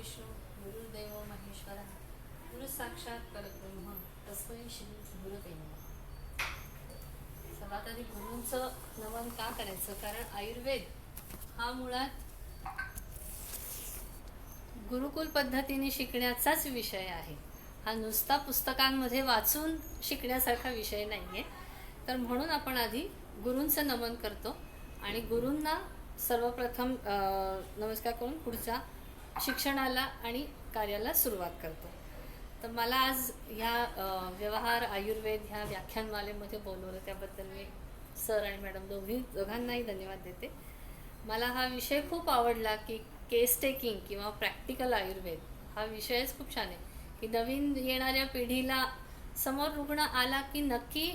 विष्णू गुरुर्देव महेश्वर गुरु साक्षात परब्रह्म तस्मै श्री गुरुते नमः. सर्वात आधी गुरूंचं नमन का करायचं? कारण आयुर्वेद हा मुळात गुरुकुल पद्धतीने शिकण्याचाच विषय आहे. हा नुसता पुस्तकांमध्ये वाचून शिकण्यासारखा विषय नाही आहे. तर म्हणून आपण आधी गुरूंचं नमन करतो आणि गुरूंना सर्वप्रथम नमस्कार करून पुढच्या शिक्षणाला आणि कार्याला सुरुवात करतो. तर मला आज ह्या व्यवहार आयुर्वेद ह्या व्याख्यानमालेमध्ये बोलवलं त्याबद्दल मी सर आणि मॅडम दोघांनाही धन्यवाद देते. मला हा विषय खूप आवडला की केस टेकिंग किंवा प्रॅक्टिकल आयुर्वेद हा विषयच खूप छान आहे की नवीन येणाऱ्या पिढीला समोर रुग्ण आला की नक्की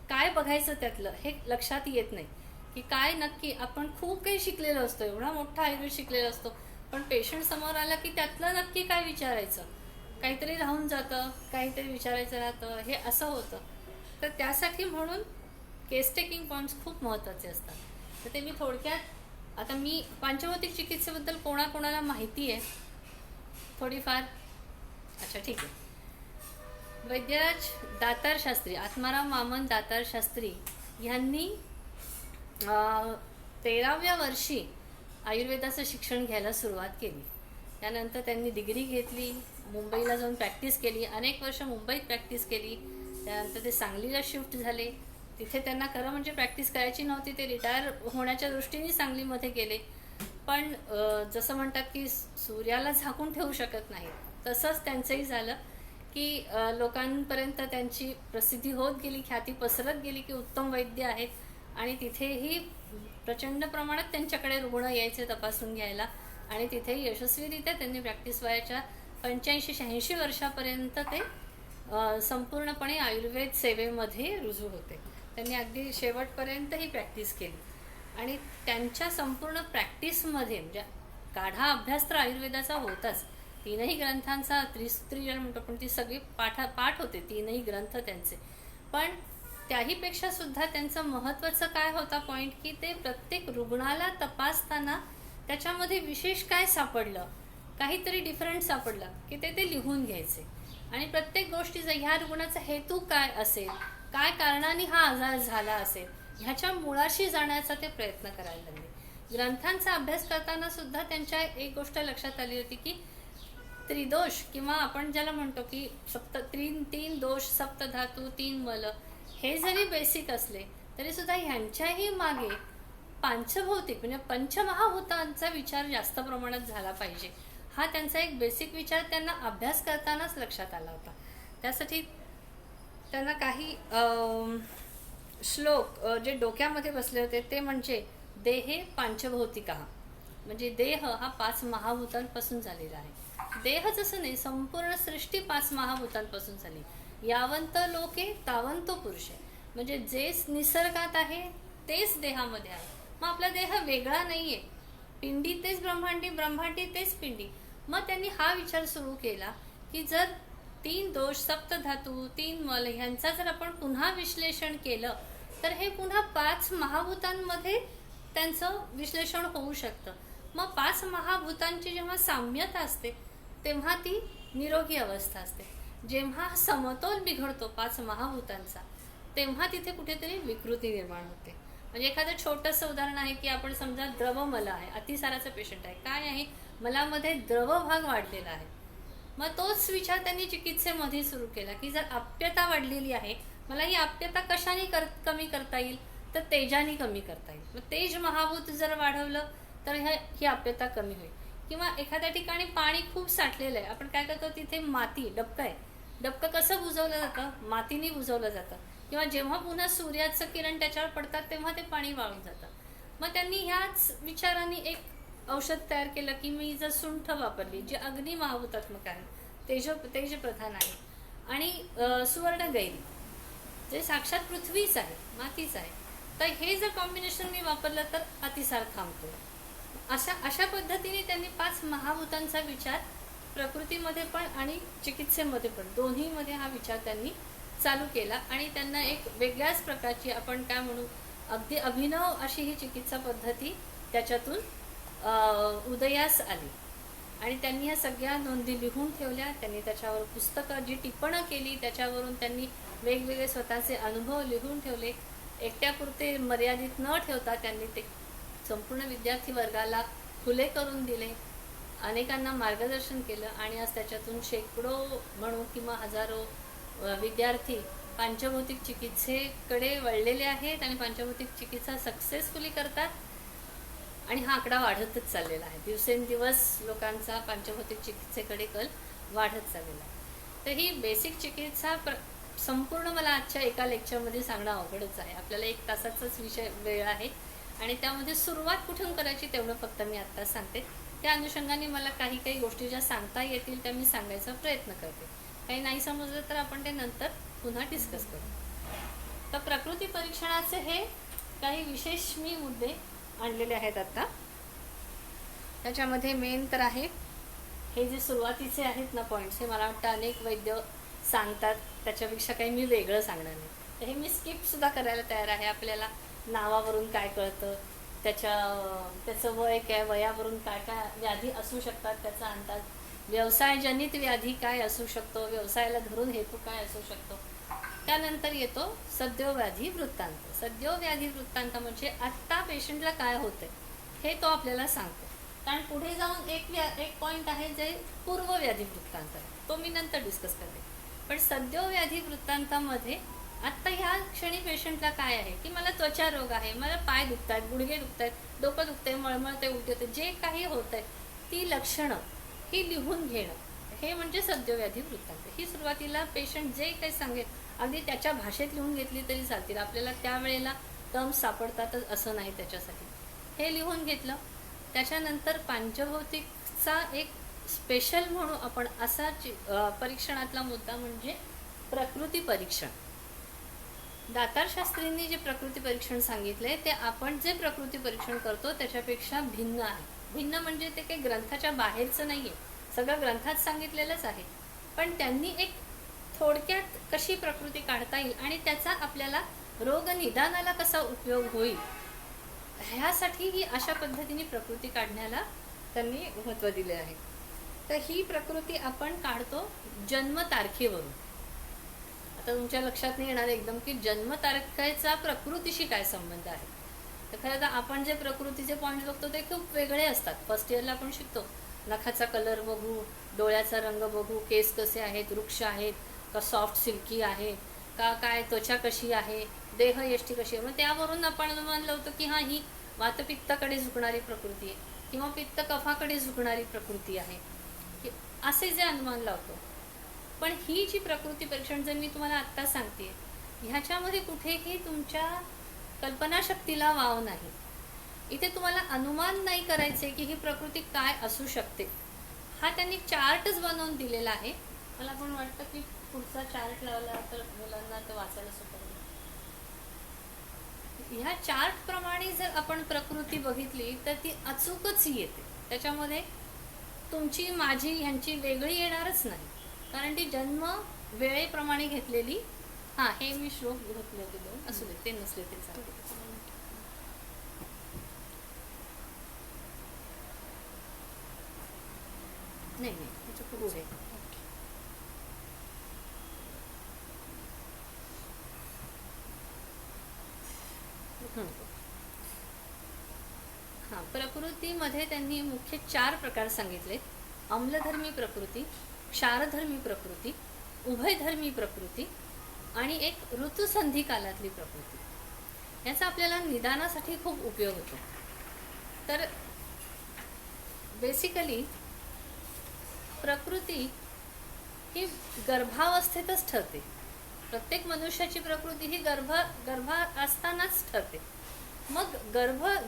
काय बघायचं त्यातलं हे लक्षात येत नाही की काय नक्की आपण खूप काही शिकलेलो असतो, एवढा मोठा आयुर्वेद शिकलेला असतो, पण पेशंट समोर आला की त्यातलं नक्की काय विचारायचं, काहीतरी राहून जातं, काहीतरी विचारायचं राहतं, हे असं होतं. तर त्यासाठी म्हणून केस टेकिंग पॉईंट्स खूप महत्त्वाचे असतात. तर ते मी थोडक्यात आता मी पंचभौतिक चिकित्सेबद्दल कोणाकोणाला माहिती आहे थोडीफार. अच्छा ठीक आहे. वैद्यराज दातार शास्त्री, आत्माराम वामन दातार शास्त्री यांनी 13व्या वर्षी आयुर्वेदाचं शिक्षण घ्यायला सुरुवात केली. त्यानंतर त्यांनी डिग्री घेतली, मुंबईला जाऊन प्रॅक्टिस केली, अनेक वर्ष मुंबईत प्रॅक्टिस केली. त्यानंतर ते सांगलीला शिफ्ट झाले. तिथे त्यांना खरं म्हणजे प्रॅक्टिस करायची नव्हती, ते रिटायर होण्याच्या दृष्टीने सांगलीमध्ये गेले. पण जसं म्हणतात की सूर्याला झाकून ठेवू शकत नाही, तसंच त्यांचंही झालं की लोकांपर्यंत त्यांची प्रसिद्धी होत गेली, ख्याती पसरत गेली की उत्तम वैद्य आहेत. आणि तिथेही प्रचंड प्रमाणात त्यांच्याकडे रुग्ण यायचे तपासून घ्यायला आणि तिथेही यशस्वीरित्या त्यांनी प्रॅक्टिस वयाच्या 85-86 वर्षापर्यंत ते संपूर्णपणे आयुर्वेद सेवेमध्ये रुजू होते. त्यांनी अगदी शेवटपर्यंत ही प्रॅक्टिस केली आणि त्यांच्या संपूर्ण प्रॅक्टिसमध्ये म्हणजे गाढा अभ्यास तर आयुर्वेदाचा होताच, 3ही ग्रंथांचा त्रिसूत्री म्हणतो, पण ती सगळी पाठ होते 3ही ग्रंथ त्यांचे. पण त्याहीपेक्षा सुद्धा त्यांचं महत्त्वाचं काय होता पॉईंट की ते प्रत्येक रुग्णाला तपासताना त्याच्यामध्ये विशेष काय सापडलं, काहीतरी डिफरंट सापडलं की ते लिहून घ्यायचे आणि प्रत्येक गोष्टीचा ह्या रुग्णाचा हेतू काय असेल, काय कारणाने हा आजार झाला असेल, ह्याच्या मुळाशी जाण्याचा ते प्रयत्न करायला लागले. ग्रंथांचा अभ्यास करताना सुद्धा त्यांच्या एक गोष्ट लक्षात आली होती की त्रिदोष किंवा आपण ज्याला म्हणतो की तीन दोष, सप्तधातू, 3 मल, हे जरी बेसिक असले तरी सुद्धा ह्यांच्याही मागे पांचभौतिक म्हणजे पंचमहाभूतांचा विचार जास्त प्रमाणात झाला पाहिजे, हा त्यांचा एक बेसिक विचार त्यांना अभ्यास करतानाच लक्षात आला होता. त्यासाठी त्यांना काही श्लोक जे डोक्यामध्ये बसले होते ते म्हणजे देहे पांचभौतिकः, म्हणजे देह हा 5 महाभूतांपासून झालेला आहे. देह जसं नाही, संपूर्ण सृष्टी 5 महाभूतांपासून झाली. यावंत लोके तावंत पुरुषे, म्हणजे जे निसर्गात आहे तेच देहामध्ये आहे. मग आपला देह वेगळा नाहीये, पिंडी तेच ब्रह्मांडी, ब्रह्मांडी तेच पिंडी. मग त्यांनी हा विचार सुरू केला की जर 3 दोष, सप्तधातू, 3 मल ह्यांचा जर आपण पुन्हा विश्लेषण केलं तर हे पुन्हा 5 महाभूतांमध्ये त्यांचं विश्लेषण होऊ शकतं. मग 5 महाभूतांची जेव्हा साम्यता असते तेव्हा ती निरोगी अवस्था असते. जेव्हा समतोल बिघडतो 5 महाभूतांचा तेव्हा तिथे कुठेतरी विकृती निर्माण होते. म्हणजे एखादं छोटंसं उदाहरण आहे की आपण समजा द्रवमल आहे, अतिसाराचं पेशंट आहे, काय आहे मलामध्ये द्रव भाग वाढलेला आहे. मग तोच विचार त्यांनी चिकित्सेमध्ये सुरू केला की जर आप्यता वाढलेली आहे, मला ही आप्यता कशाने कमी करता येईल, तर तेजाने कमी करता येईल. मग तेज महाभूत जर वाढवलं तर ही आप्यता कमी होईल. किंवा एखाद्या ठिकाणी पाणी खूप साठलेलं आहे, आपण काय करतो तिथे माती, डबकं आहे, डबकं कसं बुजवलं जातं, मातीने बुजवलं जातं. किंवा जेव्हा पुन्हा सूर्याचं किरण त्याच्यावर पडतात तेव्हा ते पाणी वाळून जातं. मग त्यांनी ह्याच विचारांनी एक औषध तयार केलं की मी जर सुंठ वापरली जी अग्नी महाभूतात्मक आहे, तेज प्रधान आहे, आणि सुवर्णगैरी जे साक्षात पृथ्वीच आहे, मातीच आहे, तर हे जर कॉम्बिनेशन मी वापरलं तर अतिसार थांबतो. अशा पद्धतीने त्यांनी 5 महाभूतांचा विचार प्रकृतीमध्ये पण आणि चिकित्सेमध्ये पण दोन्हीमध्ये हा विचार त्यांनी चालू केला आणि त्यांना एक वेगळ्याच प्रकारची आपण काय म्हणू अगदी अभिनव अशी ही चिकित्सा पद्धती त्याच्यातून उदयास आली. आणि त्यांनी ह्या सगळ्या नोंदी लिहून ठेवल्या. त्यांनी त्याच्यावर पुस्तकं जी टिपणं केली त्याच्यावरून त्यांनी वेगवेगळे स्वतःचे अनुभव लिहून ठेवले. एकट्यापुरते मर्यादित न ठेवता त्यांनी ते संपूर्ण विद्यार्थी वर्गाला खुले करून दिले. अनेकांना मार्गदर्शन केलं आणि आज त्याच्यातून शेकडो म्हणू किंवा हजारो विद्यार्थी पंचभौतिक चिकित्सेकडे वळलेले आहेत आणि पंचभौतिक चिकित्सा सक्सेसफुली करतात. आणि हा आकडा वाढतच चाललेला आहे. दिवसेंदिवस लोकांचा पंचभौतिक चिकित्सेकडे कल वाढत चाललेला आहे. तर ही बेसिक चिकित्सा संपूर्ण मला आजच्या एका लेक्चरमध्ये सांगणं अवघडच आहे. आपल्याला 1 तासाचाच वेळ आहे आणि त्यामध्ये सुरुवात कुठून करायची तेवढं फक्त मी आत्ता सांगते. त्या अनुषंगाने मला काही गोष्टी ज्या सांगता येतील त्या मी सांगायचा प्रयत्न करते. काही नाही समजलं तर आपण ते नंतर पुन्हा डिस्कस करू. तर प्रकृती परीक्षणाचे हे काही विशेष मी मुद्दे आणलेले आहेत आता. त्याच्यामध्ये मेन तर आहे हे जे सुरुवातीचे आहेत ना पॉईंट्स, हे मला वाटतं अनेक वैद्य सांगतात, त्याच्यापेक्षा काही मी वेगळं सांगणार नाही. तर हे मी स्किपसुद्धा करायला तयार आहे. आपल्याला नावावरून काय कळतं, त्याचं वय काय, वयावरून काय काय व्याधी असू शकतात त्याचा अंदाज, व्यवसायजनित व्याधी काय असू शकतो, व्यवसायाला धरून हेतू काय असू शकतो. त्यानंतर येतो सद्योव्याधी वृत्तांत. सद्योव्याधी वृत्तांत म्हणजे आत्ता पेशंटला काय होतंय हे तो आपल्याला सांगतो. कारण पुढे जाऊन एक पॉईंट आहे जे पूर्वव्याधी वृत्तांत आहे, तो मी नंतर डिस्कस करते. पण सद्योव्याधी वृत्तांतामध्ये आत्ता ह्या क्षणी पेशंटला काय आहे की मला त्वचा रोग आहे, मला पाय दुखत आहेत, गुडघे दुखत आहेत, डोकं दुखतंय, मळमळते, उलटी होते, जे काही होत आहे ती लक्षणं ही लिहून घेणं, हे म्हणजे सद्योव्याधी वृत्तांत. ही सुरुवातीला पेशंट जे काही सांगेल अगदी त्याच्या भाषेत लिहून घेतली तरी चालतील. आपल्याला त्यावेळेला टर्म्स सापडतातच असं नाही. त्याच्यासाठी हे लिहून घेतलं. त्याच्यानंतर पंचभौतिकचा एक स्पेशल म्हणू आपण असा परीक्षणातला मुद्दा म्हणजे प्रकृती परीक्षण. दातारशास्त्रींनी जे प्रकृती परीक्षण सांगितले ते आपण जे प्रकृती परीक्षण करतो त्याच्यापेक्षा भिन्न आहे. भिन्न म्हणजे ते काही ग्रंथाच्या बाहेरचं नाही आहे, सगळं ग्रंथात सांगितलेलंच आहे. पण त्यांनी एक थोडक्यात कशी प्रकृती काढता येईल आणि त्याचा आपल्याला रोग निदानाला कसा उपयोग होईल ह्यासाठी ही अशा पद्धतीने प्रकृती काढण्याला त्यांनी महत्त्व दिले आहे. तर ही प्रकृती आपण काढतो जन्मतारखेवरून. आता तुमच्या लक्षात नाही येणार एकदम की जन्मतारखेचा प्रकृतीशी काय संबंध आहे. तर खरं तर आपण जे प्रकृतीचे पॉईंट बघतो ते खूप वेगळे असतात. फर्स्ट इयरला आपण शिकतो नखाचा कलर बघू, डोळ्याचा रंग बघू, केस कसे आहेत, वृक्ष आहेत का, सॉफ्ट सिल्की आहे का, काय त्वचा कशी आहे, देह यष्टी कशी आहे. मग त्यावरून आपण अनुमान लावतो की हां ही वातपित्ताकडे झुकणारी प्रकृती आहे किंवा पित्त कफाकडे झुकणारी प्रकृती आहे, असे जे अनुमान लावतो. पण ही जी प्रकृती परीक्षण जर मी तुम्हाला आत्ता सांगते ह्याच्यामध्ये कुठेही तुमच्या कल्पनाशक्तीला वाव नाही. इथे तुम्हाला अनुमान नाही करायचे की ही प्रकृती काय असू शकते. हा त्यांनी चार्टच बनवून दिलेला आहे. मला पण वाटतं की पुढचा चार्ट लावला तर मुलांना तर वाचायला सोपं होईल. ह्या चार्टप्रमाणे जर आपण प्रकृती बघितली तर ती अचूकच येते. त्याच्यामध्ये तुमची माझी ह्यांची वेगळी येणारच नाही, कारण ती जन्म वेळेप्रमाणे घेतलेली. हां, हे मी श्लोक घेतले होते दोन, असू दे, ते नसले ते चालते. नाही त्याच्या पुढे हां, प्रकृतीमध्ये त्यांनी मुख्य 4 प्रकार सांगितले. अम्लधर्मी प्रकृती, क्षारधर्मी प्रकृती, उभयधर्मी प्रकृती आणि एक ऋतुसंधी कालातली प्रकृती. याचा आपल्याला निदानासाठी खूप उपयोग होतो. तर बेसिकली प्रकृती ही गर्भावस्थेतच ठरते. प्रत्येक मनुष्याची प्रकृती ही गर्भात असतानाच ठरते. मग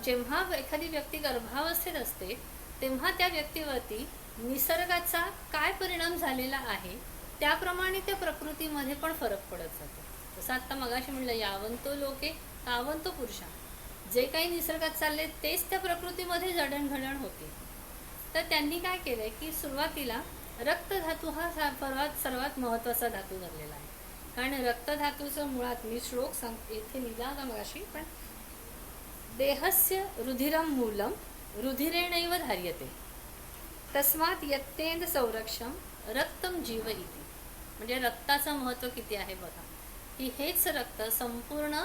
जेव्हा एखादी व्यक्ती गर्भावस्थेत असते तेव्हा त्या व्यक्तीवरती निसर्गाचा काय परिणाम झालेला आहे त्याप्रमाणे त्या प्रकृतीमध्ये पण फरक पडत जातो. जसं आत्ता मगाशी म्हणलं, यावंतो लोके तावंतो पुरुषा. जे काही निसर्गात चालले तेच त्या प्रकृतीमध्ये जडणघडण होते. तर त्यांनी काय केलंय की सुरुवातीला रक्तधातू हा सर्वात महत्त्वाचा धातू धरलेला आहे. कारण रक्तधातूचं मुळात मी श्लोक इथे लिहिला होता मगाशी, पण देहस्य रुधिरम मूलम रुधिरेणैव धार्यते. तस्मात यत्तेंद संरक्षम रक्तम जीव इति. म्हणजे रक्ताचं महत्त्व किती आहे बघा, की हेच रक्त संपूर्ण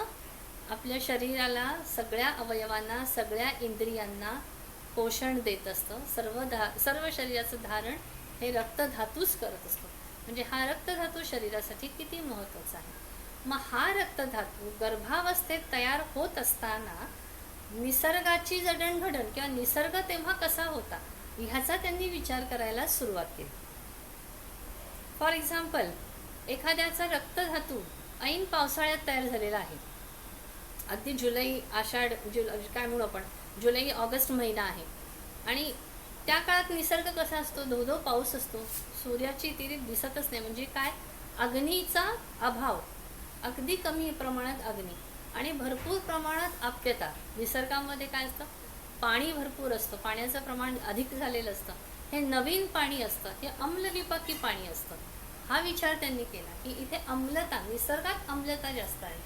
आपल्या शरीराला, सगळ्या अवयवांना, सगळ्या इंद्रियांना पोषण देत असतं. सर्व शरीराचं धारण हे रक्तधातूच करत असतो. म्हणजे हा रक्तधातू शरीरासाठी किती महत्त्वाचा आहे. मग हा रक्तधातू गर्भावस्थेत तयार होत असताना निसर्गाची जडणघडण किंवा निसर्ग तेव्हा कसा होता ह्याचा त्यांनी विचार करायला सुरुवात केली. फॉर एक्झाम्पल, एखाद्याचा रक्तधातू ऐन पावसाळ्यात तयार झालेला आहे. अगदी जुलै आषाढ काय म्हणू आपण, जुलै ऑगस्ट महिना आहे आणि त्या काळात निसर्ग कसा असतो, धोधो पाऊस असतो, सूर्याची तिरीत दिसतच नाही. म्हणजे काय, अग्नीचा अभाव, अगदी कमी प्रमाणात अग्नी आणि भरपूर प्रमाणात आप्यता. निसर्गामध्ये काय असतं, पाणी भरपूर असतं, पाण्याचं प्रमाण अधिक झालेलं असतं. हे नवीन पाणी असतं, हे अम्लविपाकी पाणी असतं. हा विचार त्यांनी केला की इथे अम्लता, निसर्गात अम्लता जास्त आहे.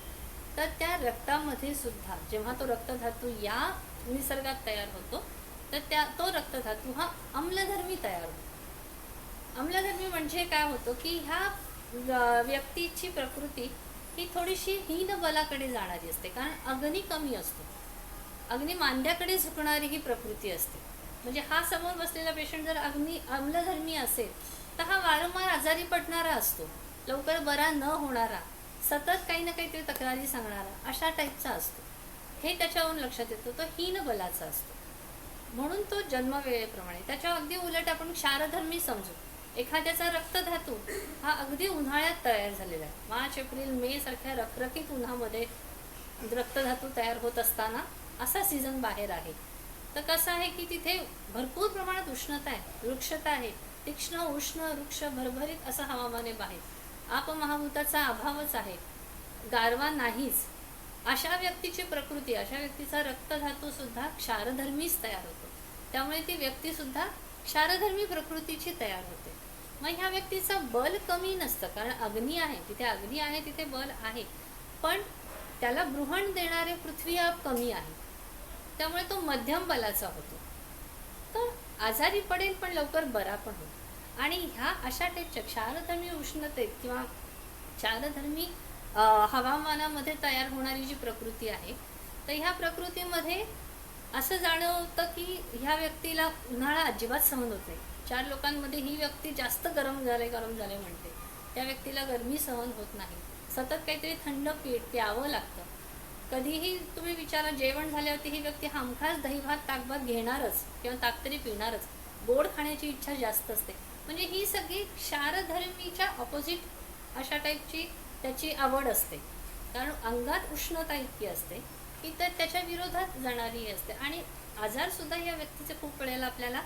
तर त्या रक्तामध्ये सुद्धा जेव्हा तो रक्तधातू या निसर्गात तयार होतो तर तो रक्तधातू हा अम्लधर्मी तयार होतो. अम्लधर्मी म्हणजे काय होतं की ह्या व्यक्तीची प्रकृती ही थोडीशी हीन बलाकडे जाणारी असते, कारण अग्नी कमी असतो. अग्नी मांद्याकडे झुकणारी ही प्रकृती असते. म्हणजे हा समोर बसलेला पेशंट जर अम्लधर्मी असेल तर हा वारंवार आजारी पडणारा असतो, लवकर बरा न होणारा, सतत काही ना काहीतरी तक्रारी सांगणारा, अशा टाईपचा असतो. हे त्याच्यावरून लक्षात येतं, तो हीन बलाचा असतो. म्हणून तो जन्मवेळेप्रमाणे. त्याच्या अगदी उलट आपण क्षारधर्मी समजू. एखाद्याचा रक्तधातू हा अगदी उन्हाळ्यात तयार झालेला आहे. मार्च, एप्रिल, मे सारख्या रखरखीत उन्हामध्ये रक्तधातू तयार होत असताना असा सीझन बाहेर आहे. तर कसं आहे की तिथे भरपूर प्रमाणात उष्णता आहे, वृक्षता आहे, तीक्ष्ण उष्ण वृक्ष भरभरीत असं हवामान आहे बाहेर. आपमहाभूताचा अभावच आहे, गारवा नाहीच. अशा व्यक्तीची प्रकृती, अशा व्यक्तीचा रक्तधातू सुद्धा क्षारधर्मीच तयार होतो. त्यामुळे ती व्यक्ती सुद्धा क्षारधर्मी प्रकृतीची तयार होते. मग ह्या व्यक्तीचं बल कमी नसतं, कारण अग्नी आहे, जिथे अग्नी आहे तिथे बल आहे, पण त्याला बृहण देणारे पृथ्वी आप कमी आहे. त्यामुळे तो मध्यम बलाचा होतो. तर आजारी पडेल पण लवकर बरा पण होतो. आणि ह्या अशा टाईपच्या क्षारधर्मी उष्णतेत किंवा क्षारधर्मी हवामानामध्ये तयार होणारी जी प्रकृती आहे, तर ह्या प्रकृतीमध्ये असं जाणवतं की ह्या व्यक्तीला उन्हाळा अजिबात सहन होत नाही. 4 लोकांमध्ये ही व्यक्ती जास्त गरम झाले म्हणते. त्या व्यक्तीला गरमी सहन होत नाही, सतत काहीतरी थंड प्यावं लागतं. कधीही तुम्ही विचारा, जेवण झाल्यावरती ही व्यक्ती हमखास दही भात ताकभात घेणारच किंवा ताक तरी पिणारच. गोड खाण्याची इच्छा जास्त असते. म्हणजे ही सगळी क्षारधर्मीच्या ऑपोजिट अशा टाईपची त्याची आवड असते, कारण अंगात उष्णता इतकी असते की तर त्याच्या विरोधात जाणारी असते. आणि आजारसुद्धा या व्यक्तीचे खूप वेळेला आपल्याला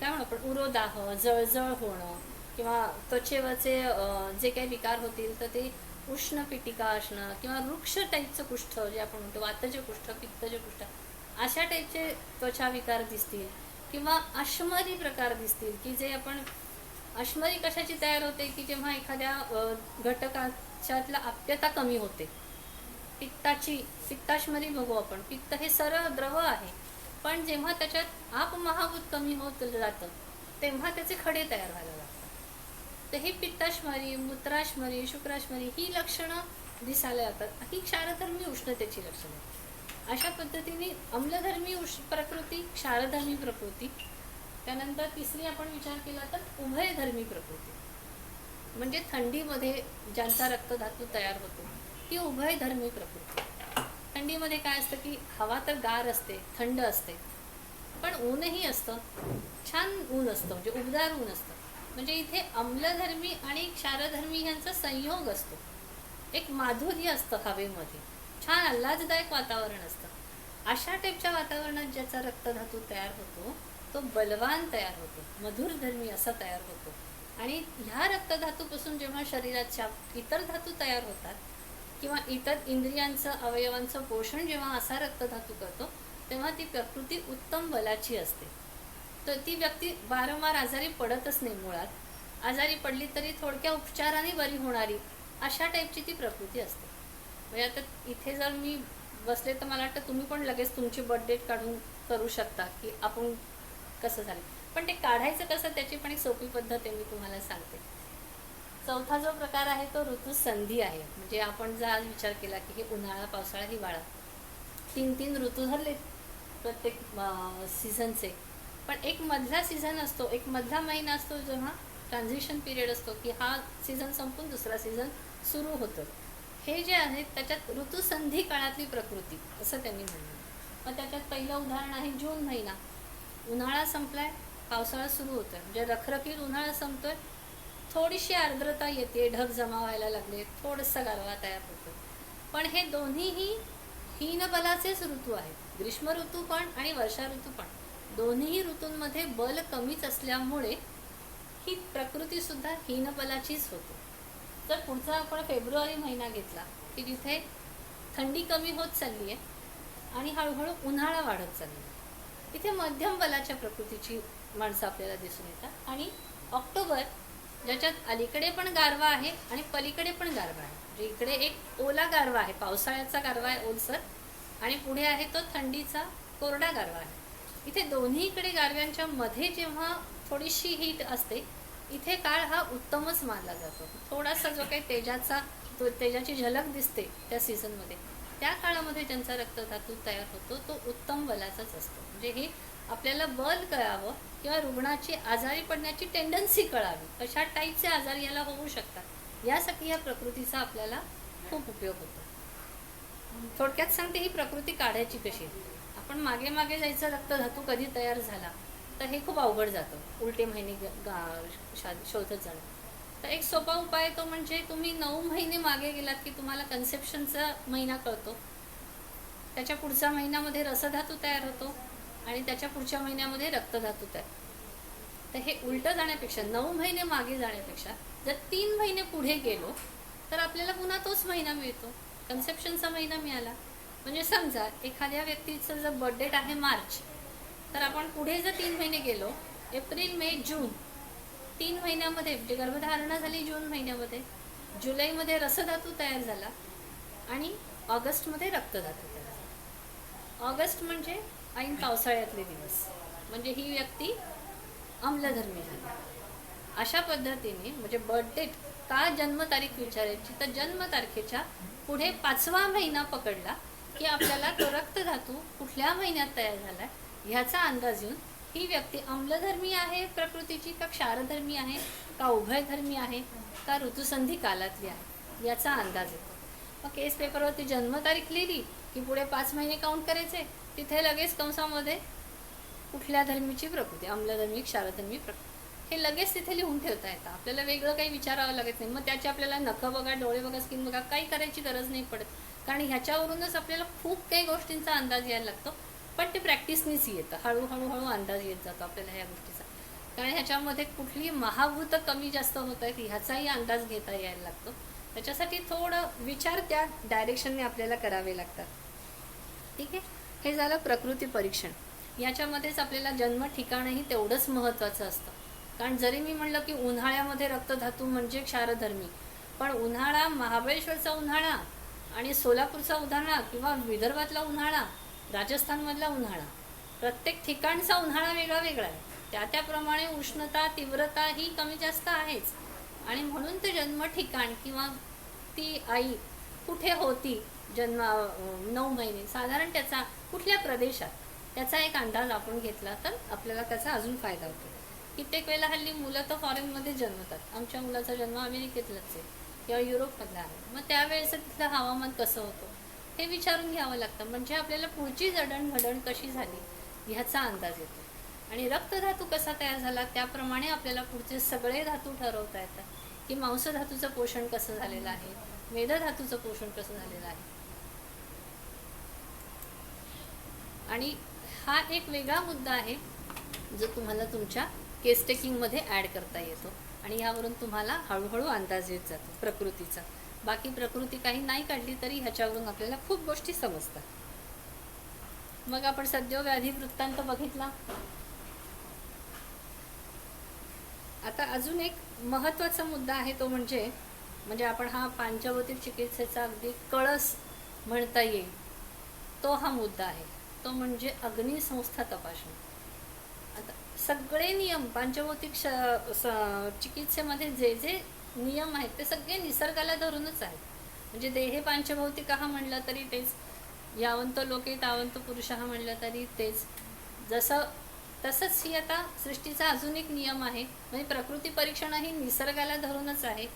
काय म्हणू आपण, उरोदाह, जळजळ होणं किंवा त्वचेवरचे जे काही विकार होतील तर ते उष्ण पिटिका असणं किंवा वृक्ष टाईपचं कुष्ठ जे आपण म्हणतो, वातजे कुष्ठ, पित्तजे कुष्ठ, अशा टाईपचे त्वचा विकार दिसतील. किंवा अश्मरी प्रकार दिसतील की जे आपण, अश्मरी कशाची तयार होते की जेव्हा एखाद्या घटकाच्यातला आप्यता कमी होते. पित्ताश्मरी बघू आपण. पित्त हे सरळ द्रव आहे, पण जेव्हा त्याच्यात आपमहाभूत कमी होत जातं तेव्हा त्याचे खडे तयार व्हायला लागतात. तर ही पित्ताश्मरी, मूत्राश्मरी, शुक्राश्मरी ही लक्षणं दिसायला लागतात. ही क्षारधर्मी उष्णतेची लक्षणं. अशा पद्धतीने अम्लधर्मी प्रकृती, क्षारधर्मी प्रकृती. त्यानंतर तिसरी आपण विचार केला तर उभयधर्मी प्रकृती. म्हणजे थंडीमध्ये ज्यांचा रक्तधातू तयार होतो ती उभयधर्मी प्रकृती. थंडीमध्ये काय असतं की हवा तर गार असते, थंड असते, पण ऊनही असतं, छान ऊन असतं, म्हणजे उबदार ऊन असतं. म्हणजे इथे अम्लधर्मी आणि क्षारधर्मी ह्यांचा संयोग असतो. एक माधुर्य असतं हवेमध्ये, छान आल्हाददायक वातावरण असतं. अशा टाईपच्या वातावरणात ज्याचा रक्तधातू तयार होतो तो बलवान तयार होतो, मधुरधर्मी असा तयार होतो. आणि ह्या रक्तधातूपासून जेव्हा शरीराच्या इतर धातू तयार होतात किंवा इतर इंद्रियांचं, अवयवांचं पोषण जेव्हा असा रक्तधातू करतो तेव्हा ती प्रकृती उत्तम बलाची असते. तर ती व्यक्ती वारंवार आजारी पडतच नाही. मुळात आजारी पडली तरी थोडक्या उपचाराने बरी होणारी अशा टाईपची ती प्रकृती असते. म्हणजे आता इथे जर मी बसले तर मला वाटतं तुम्ही पण लगेच तुमची बर्थ डेट काढून करू शकता की आपण कसं झालं. पण ते काढायचं कसं त्याची पण एक सोपी पद्धत आहे, मी तुम्हाला सांगते. चौथा जो प्रकार आहे तो ऋतू संधी आहे. म्हणजे आपण जर आज विचार केला की हे उन्हाळा, पावसाळा, हिवाळा, 3 ऋतू धरले प्रत्येक सीझनचे. पण एक मधला सीझन असतो, एक मधला महिना असतो जेव्हा ट्रान्झिशन पिरियड असतो, की हा सीझन संपून दुसरा सीझन सुरू होतं. हे जे आहे त्याच्यात ऋतुसंधी काळातली प्रकृती असं त्यांनी म्हणलं. मग त्याच्यात पहिलं उदाहरण आहे जून महिना. उन्हाळा संपलाय, पावसाळा सुरू होतोय. म्हणजे रखरखीत उन्हाळा संपतोय, थोडीशी आर्द्रता येते, ढग जमा व्हायला लागले, थोडंसं गारवा तयार होतो. पण हे दोन्हीही हीनबलाचेच ऋतू आहेत. ग्रीष्म ऋतू पण आणि वर्षा ऋतू पण, दोन्ही ऋतूंमध्ये बल कमीच असल्यामुळे ही प्रकृतीसुद्धा हीनबलाचीच होते. जर पुढचा आपण फेब्रुवारी महिना घेतला की जिथे थंडी कमी होत चालली आहे आणि हळूहळू उन्हाळा वाढत चालली आहे, इथे मध्यम बलाच्या प्रकृतीची माणसं आपल्याला दिसून येतात. आणि ऑक्टोबर, ज्याच्यात अलीकडे पण गारवा आहे आणि पलीकडे पण गारवा आहे. म्हणजे इकडे एक ओला गारवा आहे, पावसाळ्याचा गारवा आहे ओलसर, आणि पुढे आहे तो थंडीचा कोरडा गारवा आहे. इथे दोन्हीकडे गारव्यांच्या मध्ये जेव्हा थोडीशी हीट असते, इथे काळ हा उत्तमच मानला जातो. थोडासा जो काही तेजाची झलक दिसते त्या सीझनमध्ये, त्या काळामध्ये ज्यांचा रक्तधातू तयार होतो तो उत्तम बलाचाच असतो. म्हणजे हे आपल्याला बल कळावं किंवा रुग्णाची आजारी पडण्याची टेंडन्सी कळावी, कशा टाईपचे आजार याला होऊ शकतात, यासाठी या प्रकृतीचा आपल्याला खूप उपयोग होतो. थोडक्यात सांगते, ही प्रकृती काढायची कशी. आपण मागे मागे जायचं, रक्तधातू कधी तयार झाला तर हे खूप अवघड जातं, उलटे महिने शोधत जाणं. तर एक सोपा उपाय तो म्हणजे तुम्ही 9 महिने मागे गेलात की तुम्हाला कन्सेप्शनचा महिना कळतो, त्याच्या पुढच्या महिन्यामध्ये रसधातू तयार होतो आणि त्याच्या पुढच्या महिन्यामध्ये रक्तधातू तयार. तर हे उलटं जाण्यापेक्षा, 9 महिने मागे जाण्यापेक्षा जर 3 महिने पुढे गेलो तर आपल्याला पुन्हा तोच महिना मिळतो, कन्सेप्शनचा महिना मिळाला. म्हणजे समजा एखाद्या व्यक्तीचं जर बर्थ डेट आहे मार्च, तर आपण पुढे जर 3 महिने गेलो, एप्रिल, मे, जून, 3 महिन्यामध्ये म्हणजे गर्भधारणा झाली जून महिन्यामध्ये, जुलैमध्ये रसधातू तयार झाला आणि ऑगस्टमध्ये रक्तधातू तयार झाला. ऑगस्ट म्हणजे ऐन पावसाळ्यातले दिवस, म्हणजे ही व्यक्ती अम्लधर्मी झाली. अशा पद्धतीने म्हणजे बर्थ डेट का जन्मतारीख विचारायची, तर जन्मतारखेच्या पुढे 5वा महिना पकडला की आपल्याला तो रक्तधातू कुठल्या महिन्यात तयार झाला ह्याचा अंदाज येऊन ही व्यक्ती अम्लधर्मी आहे प्रकृतीची, का क्षारधर्मी आहे, का उभयधर्मी आहे, का ऋतुसंधी कालातली आहे, याचा अंदाज येतो. मग केस पेपरवरती जन्मतारीख लिहिली की पुढे 5 महिने काउंट करायचे, तिथे लगेच कंसामध्ये कुठल्या धर्मीची प्रकृती, अम्लधर्मी, क्षारधर्मी प्रकृती, हे लगेच तिथे लिहून ठेवता येतं. आपल्याला वेगळं काही विचारावं लागत नाही. मग त्याची आपल्याला नखं बघा, डोळे बघा, स्किन बघा, काही करायची गरज नाही पडत, कारण ह्याच्यावरूनच आपल्याला खूप काही गोष्टींचा अंदाज यायला लागतो. पण ते प्रॅक्टिसनीच येतं, हळूहळू अंदाज येत जातो आपल्याला ह्या गोष्टीचा. कारण ह्याच्यामध्ये कुठली महाभूत कमी जास्त होत आहेत ह्याचाही अंदाज घेता यायला लागतो. त्याच्यासाठी थोडं विचार त्या डायरेक्शनने आपल्याला करावे लागतात. ठीक आहे, हे झालं प्रकृती परीक्षण. याच्यामध्येच आपल्याला जन्म ठिकाणही तेवढंच महत्त्वाचं असतं. कारण जरी मी म्हणलं की उन्हाळ्यामध्ये रक्तधातू म्हणजे क्षारधर्मी, पण उन्हाळा, महाबळेश्वरचा उन्हाळा आणि सोलापूरचा उन्हाळा किंवा विदर्भातला उन्हाळा, राजस्थानमधला उन्हाळा, प्रत्येक ठिकाणचा उन्हाळा वेगळा वेगळा आहे. त्याप्रमाणे उष्णता, तीव्रता ही कमी जास्त आहेच. आणि म्हणून ते जन्म ठिकाण किंवा ती आई कुठे होती जन्म 9 महिने, साधारण त्याचा कुठल्या प्रदेशात, त्याचा एक अंदाज आपण घेतला तर आपल्याला त्याचा अजून फायदा होतो. कित्येक वेळेला हल्ली मुलं तर फॉरेनमध्ये जन्मतात. आमच्या मुलाचा जन्म अमेरिकेतलाच आहे किंवा युरोपमधला आहे. मग त्यावेळेचं तिथलं हवामान कसं होतं हे विचारून घ्यावं लागतं. म्हणजे आपल्याला पुढची जडणघडण कशी झाली ह्याचा अंदाज येतो. आणि रक्तधातू कसा तयार झाला त्याप्रमाणे आपल्याला पुढचे सगळे धातू ठरवता येतात, की मांसधातूचं पोषण कसं झालेलं आहे, मेदधातूचं पोषण कसं झालेलं आहे. आणि हा एक वेगळा मुद्दा आहे जो तुम्हाला तुमच्या केस टेकिंगमध्ये ॲड करता येतो आणि ह्यावरून तुम्हाला हळूहळू अंदाज येत जातो प्रकृतीचा. बाकी प्रकृती काही नाही काढली तरी ह्याच्यावरून आपल्याला खूप गोष्टी समजतात. मग आपण सद्योव्याधी वृत्तांत बघितला. आता अजून एक महत्त्वाचा मुद्दा आहे तो म्हणजे आपण हा पांचभौतिक चिकित्सेचा अगदी कळस म्हणता येईल तो हा मुद्दा आहे, तो म्हणजे अग्निसंस्था तपासणी. आता सगळे नियम पंचभौतिक चिकित्सेमध्ये जे जे नियम आहेत ते सगळे निसर्गाला धरूनच आहेत. म्हणजे देहे पंचभौतिक हा म्हणलं तरी तेच, यावंत लोके तावंत पुरुष हा म्हणलं तरी तेच. जसं तसंच ही आता सृष्टीचा अजून एक नियम आहे, म्हणजे प्रकृती परीक्षण ही निसर्गाला धरूनच आहे.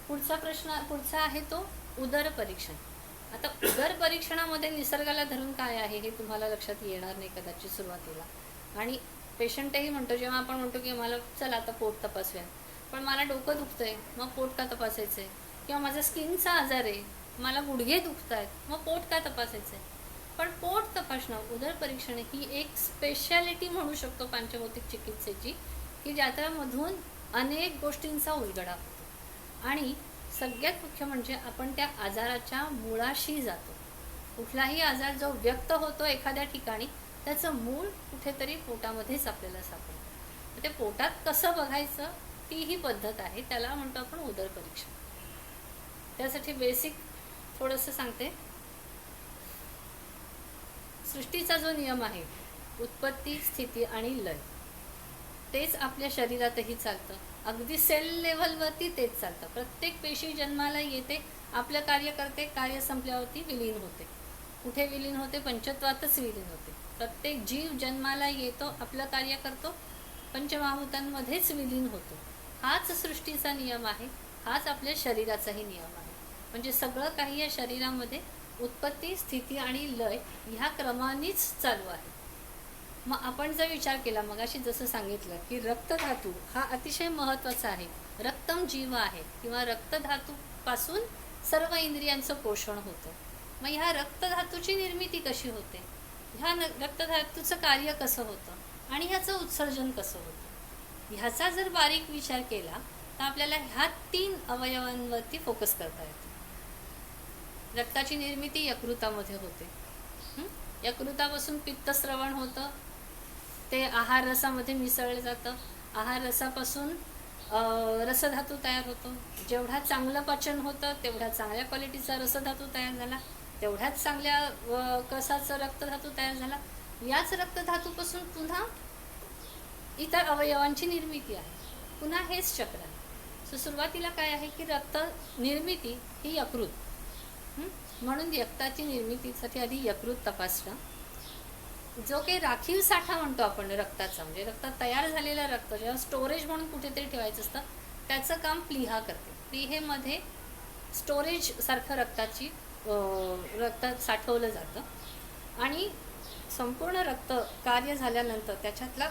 पुढचा आहे तो उदर परीक्षण. आता उदर परीक्षणामध्ये निसर्गाला धरून काय आहे हे तुम्हाला लक्षात येणार नाही कदाचित सुरुवातीला. आणि पेशंटही म्हणतो, जेव्हा आपण म्हणतो की मला चला आता पोट तपासूया, पण मला डोकं दुखतंय मग पोट का तपासायचं आहे, किंवा माझा स्किनचा आजार आहे, मला गुडघे दुखत आहेत मग पोट का तपासायचं आहे. पण पोट तपासणं, उदर परीक्षण ही एक स्पेशालिटी म्हणू शकतो पंचभौतिक चिकित्सेची, की ज्याच्यामधून अनेक गोष्टींचा उलगडा होतो. आणि सगळ्यात मुख्य म्हणजे आपण त्या आजाराच्या मुळाशी जातो. कुठलाही आजार जो व्यक्त होतो एखाद्या ठिकाणी, त्याचं मूळ कुठेतरी पोटामध्येच आपल्याला सापडतं. ते पोटात कसं बघायचं ती ही पद्धत आहे, त्याला म्हणतो आपण उदर परीक्षण. त्यासाठी बेसिक थोडंसं सांगते. सृष्टीचा जो नियम आहे, उत्पत्ती, स्थिती आणि लय, तेच आपल्या शरीरातही चालतं. अगदी सेल लेव्हलवरती तेच चालतं. प्रत्येक पेशी जन्माला येते, आपलं कार्य करते, कार्य संपल्यावरती विलीन होते. कुठे विलीन होते? पंचत्वातच विलीन होते. प्रत्येक जीव जन्माला येतो, आपलं कार्य करतो, पंचमहाभूतांमध्येच विलीन होतो. हाच सृष्टीचा नियम आहे, हाच आपल्या शरीराचाही नियम आहे. म्हणजे सगळं काही या शरीरामध्ये उत्पत्ती, स्थिती आणि लय ह्या क्रमानेच चालू आहे. मग आपण जर विचार केला, मगाशी जसं सांगितलं की रक्तधातू हा अतिशय महत्त्वाचा आहे. रक्तम जीव आहे, किंवा रक्तधातूपासून सर्व इंद्रियांचं पोषण होतं. मग ह्या रक्तधातूची निर्मिती कशी होते, ह्या रक्तधातूचं कार्य कसं होतं आणि ह्याचं उत्सर्जन कसं होतं, ह्याचा जर बारीक विचार केला तर आपल्याला ह्या 3 अवयवांवरती फोकस करता येतो. रक्ताची निर्मिती यकृतामध्ये होते. यकृतापासून पित्तस्रवण होतं, ते आहार रसामध्ये मिसळलं जातं. आहार रसापासून रसधातू तयार होतो. जेवढा चांगलं पचन होतं तेवढ्या चांगल्या क्वालिटीचा रसधातू तयार झाला, तेवढ्याच चांगल्या कसाचा रक्तधातू तयार झाला. याच रक्तधातूपासून पुन्हा इतर अवयवांची निर्मिती आहे. पुन्हा हेच चक्र आहे. सो सुरुवातीला काय आहे की रक्त निर्मिती ही यकृत, म्हणून रक्ताची निर्मितीसाठी आधी यकृत तपासणं. जो काही राखीव साठा म्हणतो आपण रक्ताचा, म्हणजे रक्तात तयार झालेलं रक्त जेव्हा स्टोरेज म्हणून कुठेतरी ठेवायचं असतं, त्याचं काम प्लीहा करते. प्लीहेमध्ये स्टोरेज सारखं रक्तात साठवलं जातं. आणि संपूर्ण रक्त कार्य झाल्यानंतर त्याच्यातला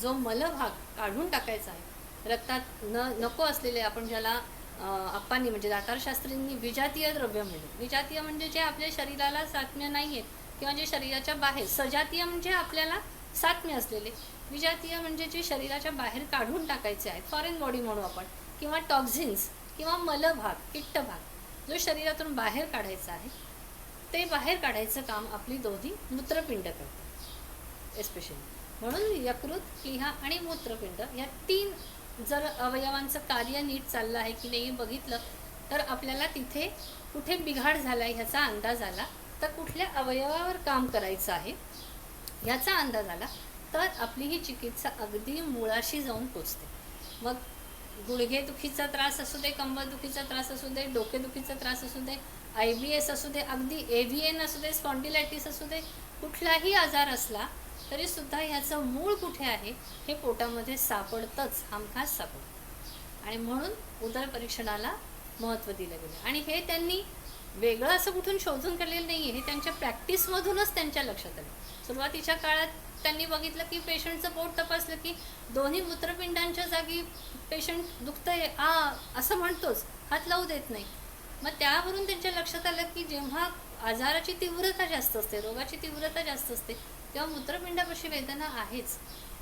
जो मलभाग काढून टाकायचा आहे, रक्तात नको असलेले, आपण ज्याला आप्पांनी म्हणजे दातारशास्त्रींनी विजातीय द्रव्य म्हणले. विजातीय म्हणजे जे आपल्या शरीराला सात्म्य नाही आहेत, किंवा जे शरीराच्या बाहेर. सजातीय म्हणजे आपल्याला सात्म्य असलेले, विजातीय म्हणजे जे शरीराच्या बाहेर काढून टाकायचे आहेत, फॉरेन बॉडी म्हणू आपण, किंवा टॉक्झिन्स किंवा मलभाग, पित्तभाग जो शरीरातून बाहेर काढायचा आहे, ते बाहेर काढायचं काम आपली दोन्ही मूत्रपिंड करतात एस्पेशली. म्हणून यकृत, प्लीहा आणि मूत्रपिंड या 3 जर अवयवांचं कार्य नीट चाललं आहे की नाही बघितलं तर आपल्याला तिथे कुठे बिघाड झाला आहे ह्याचा अंदाज आला, तर कुठल्या अवयवावर काम करायचं आहे ह्याचा अंदाज आला, तर आपली ही चिकित्सा अगदी मुळाशी जाऊन पोचते. मग गुडघेदुखीचा त्रास असू दे, कंबरदुखीचा त्रास असू दे, डोकेदुखीचा त्रास असू दे, IBS असू दे, अगदी AVN असू दे, स्पॉन्डिलायटिस असू दे, कुठलाही आजार असला तरी सुद्धा ह्याचं मूळ कुठे आहे हे पोटामध्ये सापडतंच, हमखास सापडतं. आणि म्हणून उदर परीक्षणाला महत्त्व दिलं गेलं. आणि हे त्यांनी वेगळं असं कुठून शोधून काढलेलं नाही आहे, हे त्यांच्या प्रॅक्टिसमधूनच त्यांच्या लक्षात आलं. सुरुवातीच्या काळात त्यांनी बघितलं की पेशंटचं पोट तपासलं की दोन्ही मूत्रपिंडांच्या जागी पेशंट दुखतंय असं म्हणतोच, हात लावू देत नाही. मग त्यावरून त्यांच्या लक्षात आलं की जेव्हा आजाराची तीव्रता जास्त असते, रोगाची तीव्रता जास्त असते, तेव्हा मूत्रपिंडापाशी वेदना आहेच.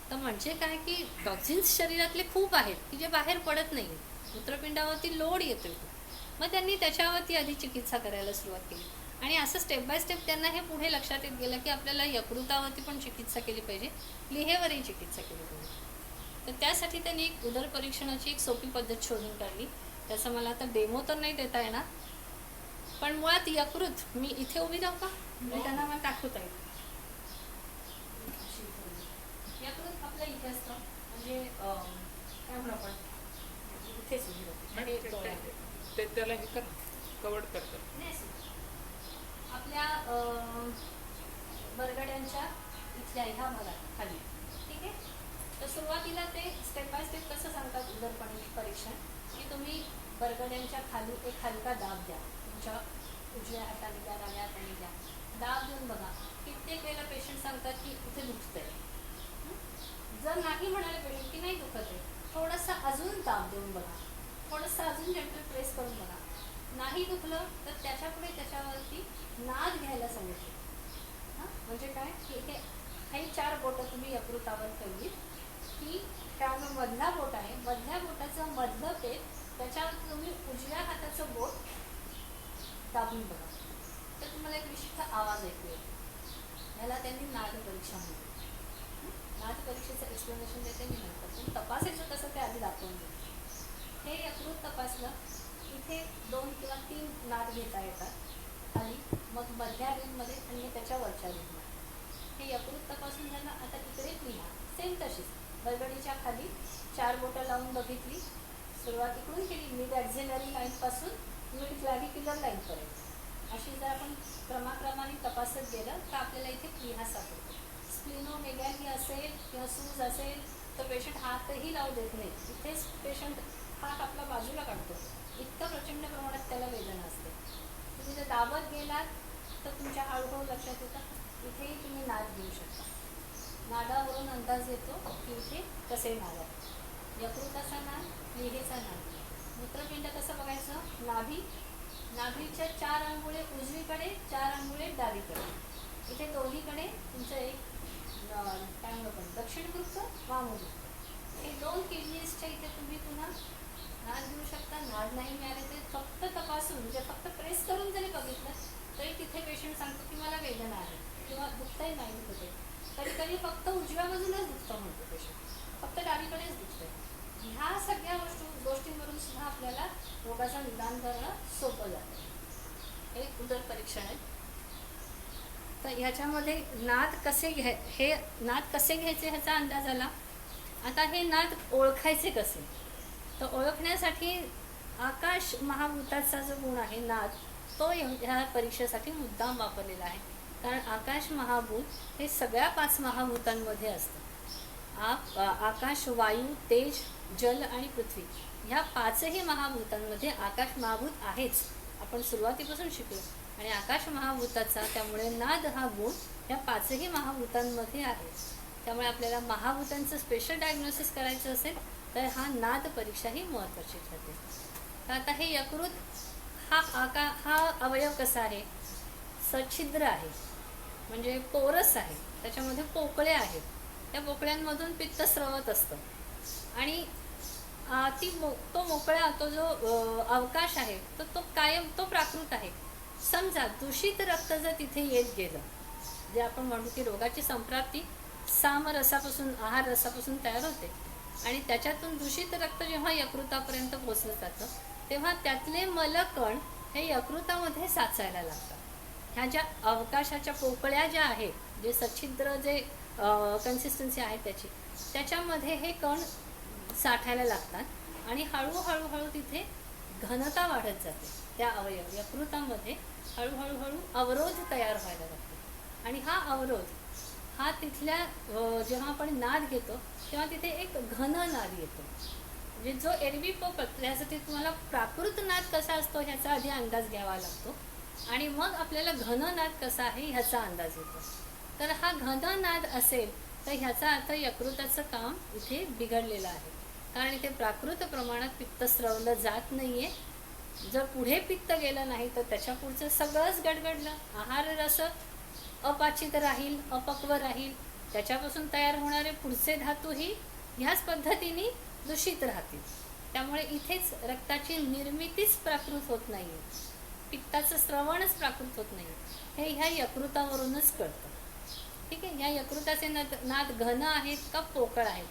तर म्हणजे काय की टॉक्झिन्स शरीरातले खूप आहेत की जे बाहेर पडत नाही, मूत्रपिंडावरती लोड येतो. मग त्यांनी त्याच्यावरती आधी चिकित्सा करायला सुरुवात केली. आणि असं स्टेप बाय स्टेप त्यांना हे पुढे लक्षात येत गेलं की आपल्याला यकृतावरती पण चिकित्सा केली पाहिजे, लिहेवरही चिकित्सा केली पाहिजे. तर त्यासाठी त्यांनी एक उदर परीक्षणाची एक सोपी पद्धत शोधून काढली. त्याचा मला आता डेमो तर नाही देता येणार, पण मुळात यकृत, मी इथे उभी राहू का, म्हणजे त्यांना मला दाखवता येईल. यकृत आपल्या इथे असतं, म्हणजे काय म्हणू आपण, इथेच उभी राहते. त्याला हे कर, कव्हर करतात. नाही आपल्या बरगड्यांच्या इथल्या ह्या भागात खाली. ठीक आहे. तर सुरुवातीला ते स्टेप बाय स्टेप कसं सांगतात उदरपणी परीक्षण, की तुम्ही बरगड्यांच्या खाली एक हलका दाब द्या, तुमच्या उजव्या हाताने द्या, डाव्या हाताने द्या, दाब देऊन बघा. कित्येक वेळेला पेशंट सांगतात की इथे दुखतंय. जर नाही म्हणाले पेशंट की नाही दुखत आहे, थोडासा अजून दाब देऊन बघा, थोडंसं अजून जेंटल प्रेस करून बघा. नाही दुखलं तर त्याच्यापुढे त्याच्यावरती नाद घ्यायला सांगितले. म्हणजे काय की हे 4 बोटं तुम्ही यकृतावर ठेवली की त्यामुळे मधला बोट आहे, मधल्या बोटाचं मधलं पेट, त्याच्यावर तुम्ही उजव्या हाताचं बोट दाबून बघा, तर तुम्हाला एक विशिष्ट आवाज ऐकू येईल. ह्याला त्यांनी नाद परीक्षा म्हणते. नाद परीक्षेचं एक्सप्लेनेशन देते मी नंतर, पण तपासायचं कसं ते आधी दाखवून देते. हे यकृत तपासलं, इथे 2 किंवा 3 नाद घेता येतात खाली, मग मधल्या रिंगमध्ये आणि त्याच्या वरच्या रिंगमध्ये. हे यकृत तपासून झालं. आता इकडे प्लिहा सेम तशीच बरगडीच्या खाली 4 बोटं लावून बघितली. सुरुवात इकडून केली, मिड ॲक्झिलरी लाईनपासून मिड क्लॅव्हिक्युलर लाईनपर्यंत. अशी जर आपण क्रमाक्रमाने तपासत गेलं तर आपल्याला इथे प्लिहा सापडतो. स्प्लिनोमेगॅली असेल किंवा सूज असेल तर पेशंट हातही लावू देत नाही. इथेच पेशंट हात आपला बाजूला काढतो, इतकं प्रचंड प्रमाणात त्याला वेदना असते. तुम्ही जर दाबत गेलात तर तुमच्या हळूहळू लक्षात येतं. इथेही तुम्ही नाद घेऊ शकता. नादावरून अंदाज येतो की इथे कसे नाद आहेत. यकृताचा नाद, प्लिहेचा नाद. मूत्रपिंड कसं बघायचं, नाभीच्या 4 अंगुळे उजवीकडे, 4 अंगुळे डावीकडे. इथे दोन्हीकडे तुमचं एक काय म्हणतो आपण दक्षिणवृत्त, वामवृत्त, हे 2 किडनीजच्या इथे तुम्ही पुन्हा नाद घेऊ शकता. नाद नाही मिळाले ते फक्त तपासून, म्हणजे फक्त प्रेस करून जरी बघितलं तरी तिथे पेशंट सांगतो की मला वेदना आहे किंवा दुखतंय, नाही दुखत आहे. कधी कधी फक्त उजव्या बाजूलाच दुखतं म्हणतो पेशंट, फक्त डावीकडेच दुखतंय. ह्या सगळ्या गोष्टींवरून सुद्धा आपल्याला रोगाचं निदान करणं सोपं जातं. हे उदर परीक्षण आहे. तर ह्याच्यामध्ये नाद कसे घ्यायचे ह्याचा अंदाज आला. आता हे नाद ओळखायचे कसे, तर ओळखण्यासाठी आकाश महाभूताचा जो गुण आहे नाद, तो ह्या परीक्षेसाठी मुद्दाम वापरलेला आहे. कारण आकाश महाभूत हे सगळ्या 5 महाभूतांमध्ये असतं. आकाश, वायू, तेज, जल आणि पृथ्वी, ह्या 5ही महाभूतांमध्ये आकाश महाभूत आहेच. आपण सुरुवातीपासून शिकलो. आणि आकाश महाभूताचा, त्यामुळे नाद हा गुण ह्या 5ही महाभूतांमध्ये आहे. त्यामुळे आपल्याला महाभूतांचं स्पेशल डायग्नोसिस करायचं असेल तर हा नाद परीक्षा ही महत्त्वाची ठरते. तर आता हे यकृत हा अवयव कसा आहे, सच्छिद्र आहे, म्हणजे पोरस आहे. त्याच्यामध्ये पोकळे आहेत. त्या पोकळ्यांमधून पित्त स्रवत असतं. आणि तो मोकळा, तो जो अवकाश आहे तर तो कायम, तो प्राकृत आहे. समजा दूषित रक्त जर तिथे येत गेलं, जे आपण म्हणू की रोगाची संप्राप्ती सामरसापासून, आहार रसापासून तयार होते, आणि त्याच्यातून दूषित रक्त जेव्हा यकृतापर्यंत पोचलं जातं तेव्हा त्यातले मलकण हे यकृतामध्ये साचायला लागतात. ह्या ज्या अवकाशाच्या पोकळ्या ज्या आहेत, जे सच्छिद्र जे कन्सिस्टन्सी आहे त्याच्यामध्ये हे कण साठायला लागतात आणि हळूहळू तिथे घनता वाढत जाते. त्या अवयव यकृतामध्ये हळूहळू अवरोध तयार व्हायला लागतो. आणि हा अवरोध हा तिथल्या जेव्हा आपण नाद घेतो तेव्हा तिथे एक घन नाद येतो. म्हणजे जो एरवी पोकळ, त्यासाठी तुम्हाला प्राकृत नाद कसा असतो ह्याचा आधी अंदाज घ्यावा लागतो, आणि मग आपल्याला घन नाद कसा आहे ह्याचा अंदाज येतो. तर हा घन नाद असेल तर ह्याचा अर्थ यकृताचं काम इथे बिघडलेलं आहे. कारण इथे प्राकृत प्रमाणात पित्त स्रवलं जात नाही आहे. जर पुढे पित्त गेलं नाही तर त्याच्या पुढचं सगळंच गडगडलं. आहार रस अपाचित राहील, अपक्व राहील. त्याच्यापासून तयार होणारे पुढचे धातूही ह्याच पद्धतीने दूषित राहतील. त्यामुळे इथेच रक्ताची निर्मितीच प्राकृत होत नाही आहे, पित्ताचं स्रवणच प्राकृत होत नाही. हे ह्या यकृतावरूनच कळतं. ठीक आहे. ह्या यकृताचे नाद घन आहेत का पोकळ आहेत.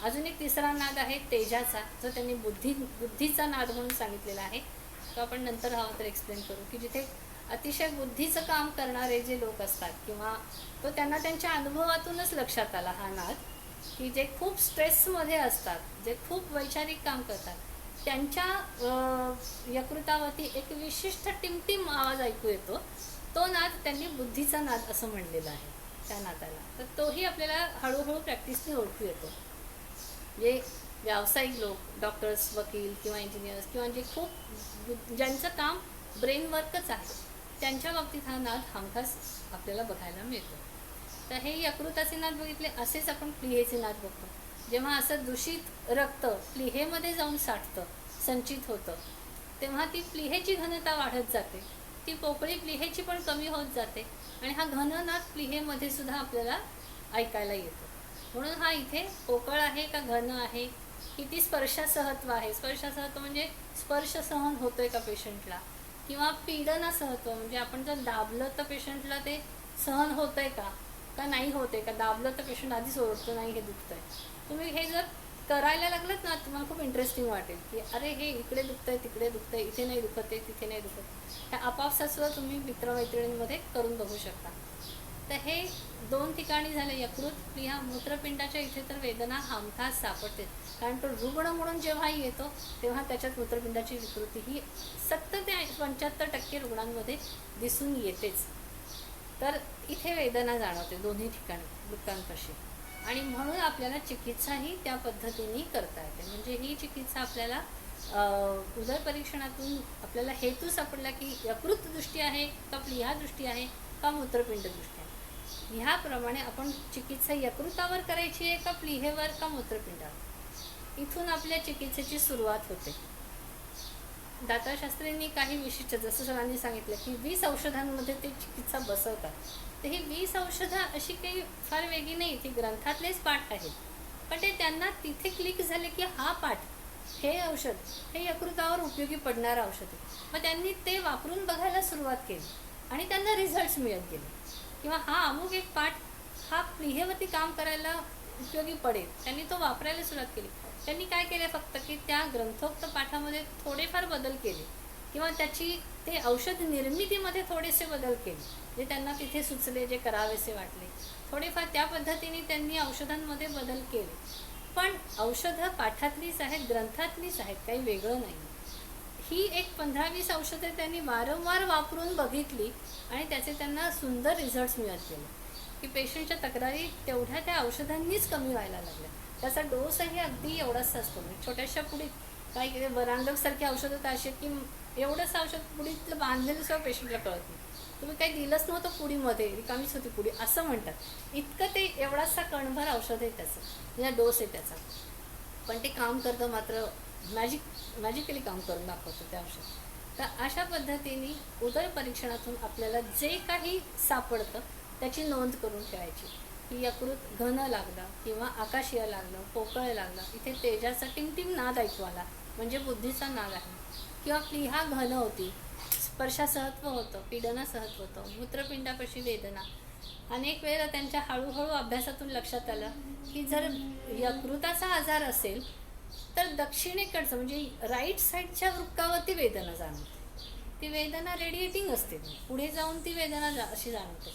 अजून एक तिसरा नाद आहे तेजाचा, जो त्यांनी बुद्धीचा नाद म्हणून सांगितलेला आहे. तो आपण नंतर हवं तर एक्सप्लेन करू, की जिथे अतिशय बुद्धीचं काम करणारे जे लोक असतात, किंवा तो त्यांना त्यांच्या अनुभवातूनच लक्षात आला हा नाद, की जे खूप स्ट्रेसमध्ये असतात, जे खूप वैचारिक काम करतात, त्यांच्या यकृतावरती एक विशिष्ट टिमटिम आवाज ऐकू येतो. तो नाद त्यांनी बुद्धीचा नाद असं म्हणलेला आहे त्या नादाला. तर तोही आपल्याला हळूहळू प्रॅक्टिसने ओळखू येतो. जे व्यावसायिक लोक, डॉक्टर्स, वकील किंवा इंजिनियर्स किंवा जे खूप ज्यांचं काम ब्रेन वर्कच आहे, त्यांच्या बाबतीत हा नाद हमखास आपल्याला बघायला मिळतो. तर हे यकृताचे नाद बघितले. असेच आपण प्लीहेचे नाद बघतो. जेव्हा असं दूषित रक्त प्लीहेमध्ये जाऊन साठतं, संचित होतं, तेव्हा ती प्लीहेची घनता वाढत जाते. ती पोकळी प्लीहेची पण कमी होत जाते आणि हा घन नाद प्लीहेमध्ये सुद्धा आपल्याला ऐकायला येतो. म्हणून हा इथे पोकळ आहे का घन आहे, किती स्पर्शासहत्व आहे. स्पर्शासहत्व म्हणजे स्पर्श सहन होतोय का पेशंटला, किंवा पीडनासहत्व म्हणजे आपण जर दाबलं तर पेशंटला ते सहन होतंय का नाही होते का. दाबलं तर पेशंट आधीच ओरडतो, नाही हे दुखतंय. तुम्ही हे जर करायला लागलं ना, तुम्हाला खूप इंटरेस्टिंग वाटेल की अरे हे इकडे दुखतंय, तिकडे दुखतंय, इथे नाही दुखत आहे, तिथे नाही दुखत. ह्या आपापसात सुद्धा तुम्ही मित्रमैत्रिणींमध्ये करून बघू शकता. तर हे 2 ठिकाणी झाले, यकृत, प्लीहा. मूत्रपिंडाच्या इथे तर वेदना हमखास सापडते, कारण तो रुग्ण म्हणून जेव्हा येतो तेव्हा त्याच्यात मूत्रपिंडाची विकृती ही 70 ते 75% रुग्णांमध्ये दिसून येतेच. तर इथे वेदना जाणवते दोन्ही ठिकाणी, वृक्कांपाशी. आणि म्हणून आपल्याला चिकित्साही त्या पद्धतीने करता येते. म्हणजे ही चिकित्सा आपल्याला उदर परीक्षणातून आपल्याला हेतू सापडला की यकृत दृष्टी आहे का, प्लीहा दृष्टी आहे का, मूत्रपिंड दृष्टी आहे. ह्याप्रमाणे आपण चिकित्सा यकृतावर करायची आहे का प्लीहेवर का मूत्रपिंडावर, इथून आपल्या चिकित्सेची सुरुवात होते. दाताशास्त्रींनी काही विशिष्ट, जसं सरांनी सांगितलं की 20 औषधांमध्ये ते चिकित्सा बसवतात. तर ही 20 औषधं अशी काही फार वेगळी नाही, ती ग्रंथातलेच पाठ आहेत. पण ते त्यांना तिथे क्लिक झाले की हा पाठ, हे औषध हे यकृतावर उपयोगी पडणारं औषध आहे. मग त्यांनी ते वापरून बघायला सुरुवात केली आणि त्यांना रिझल्ट्स मिळत गेले. किंवा हा अमुक एक पाठ हा प्लीहेवरती काम करायला उपयोगी पडेल, त्यांनी तो वापरायला सुरुवात केली. त्यांनी काय केलं, फक्त की त्या ग्रंथोक्त पाठामध्ये थोडेफार बदल केले किंवा त्याची ते औषध निर्मितीमध्ये थोडेसे बदल केले, जे त्यांना तिथे सुचले, जे करावेसे वाटले. थोडेफार त्या पद्धतीने त्यांनी औषधांमध्ये बदल केले. पण औषधं पाठातलीच आहेत, ग्रंथातलीच आहेत, काही वेगळं नाही. ही एक 15-20 औषधं त्यांनी वारंवार वापरून बघितली आणि त्याचे त्यांना सुंदर रिझल्ट्स मिळत गेले की पेशंटच्या तक्रारी तेवढ्या त्या औषधांनीच कमी व्हायला लागल्या. त्याचा डोसही अगदी एवढाच असतो. छोट्याशा पुडीत काही वरांगकसारखी औषधं तर अशी की एवढंच औषध पुडीतलं बांधलेलं सगळं पेशंटला कळत नाही. तुम्ही काही दिलंच नव्हतं पुडीमध्ये, रिकामीच होती पुडी असं म्हणतात. इतकं ते एवढासा कणभर औषध आहे त्याचं, म्हणजे डोस आहे त्याचा. पण ते काम करतं, मात्र मॅजिकली काम करून दाखवतं ते औषध. तर अशा पद्धतीने उदर परीक्षणातून आपल्याला जे काही सापडतं त्याची नोंद करून ठेवायची. की यकृत घन लागलं किंवा आकाशीय लागलं, पोकळ लागलं, इथे तेजाचा टिमटिम नाद ऐकू आला म्हणजे बुद्धीचा नाद आहे. किंवा प्लीहा घन होती, स्पर्शासहत्व होतं, पीडनासहत्व होतं, मूत्रपिंडापाशी वेदना. अनेक वेळेला त्यांच्या हळूहळू अभ्यासातून लक्षात आलं की जर यकृताचा आजार असेल तर दक्षिणेकडचं म्हणजे राईट साईडच्या वृक्कावरती वेदना जाणवते. ती वेदना रेडिएटिंग असते, पुढे जाऊन ती वेदना अशी जाणवते.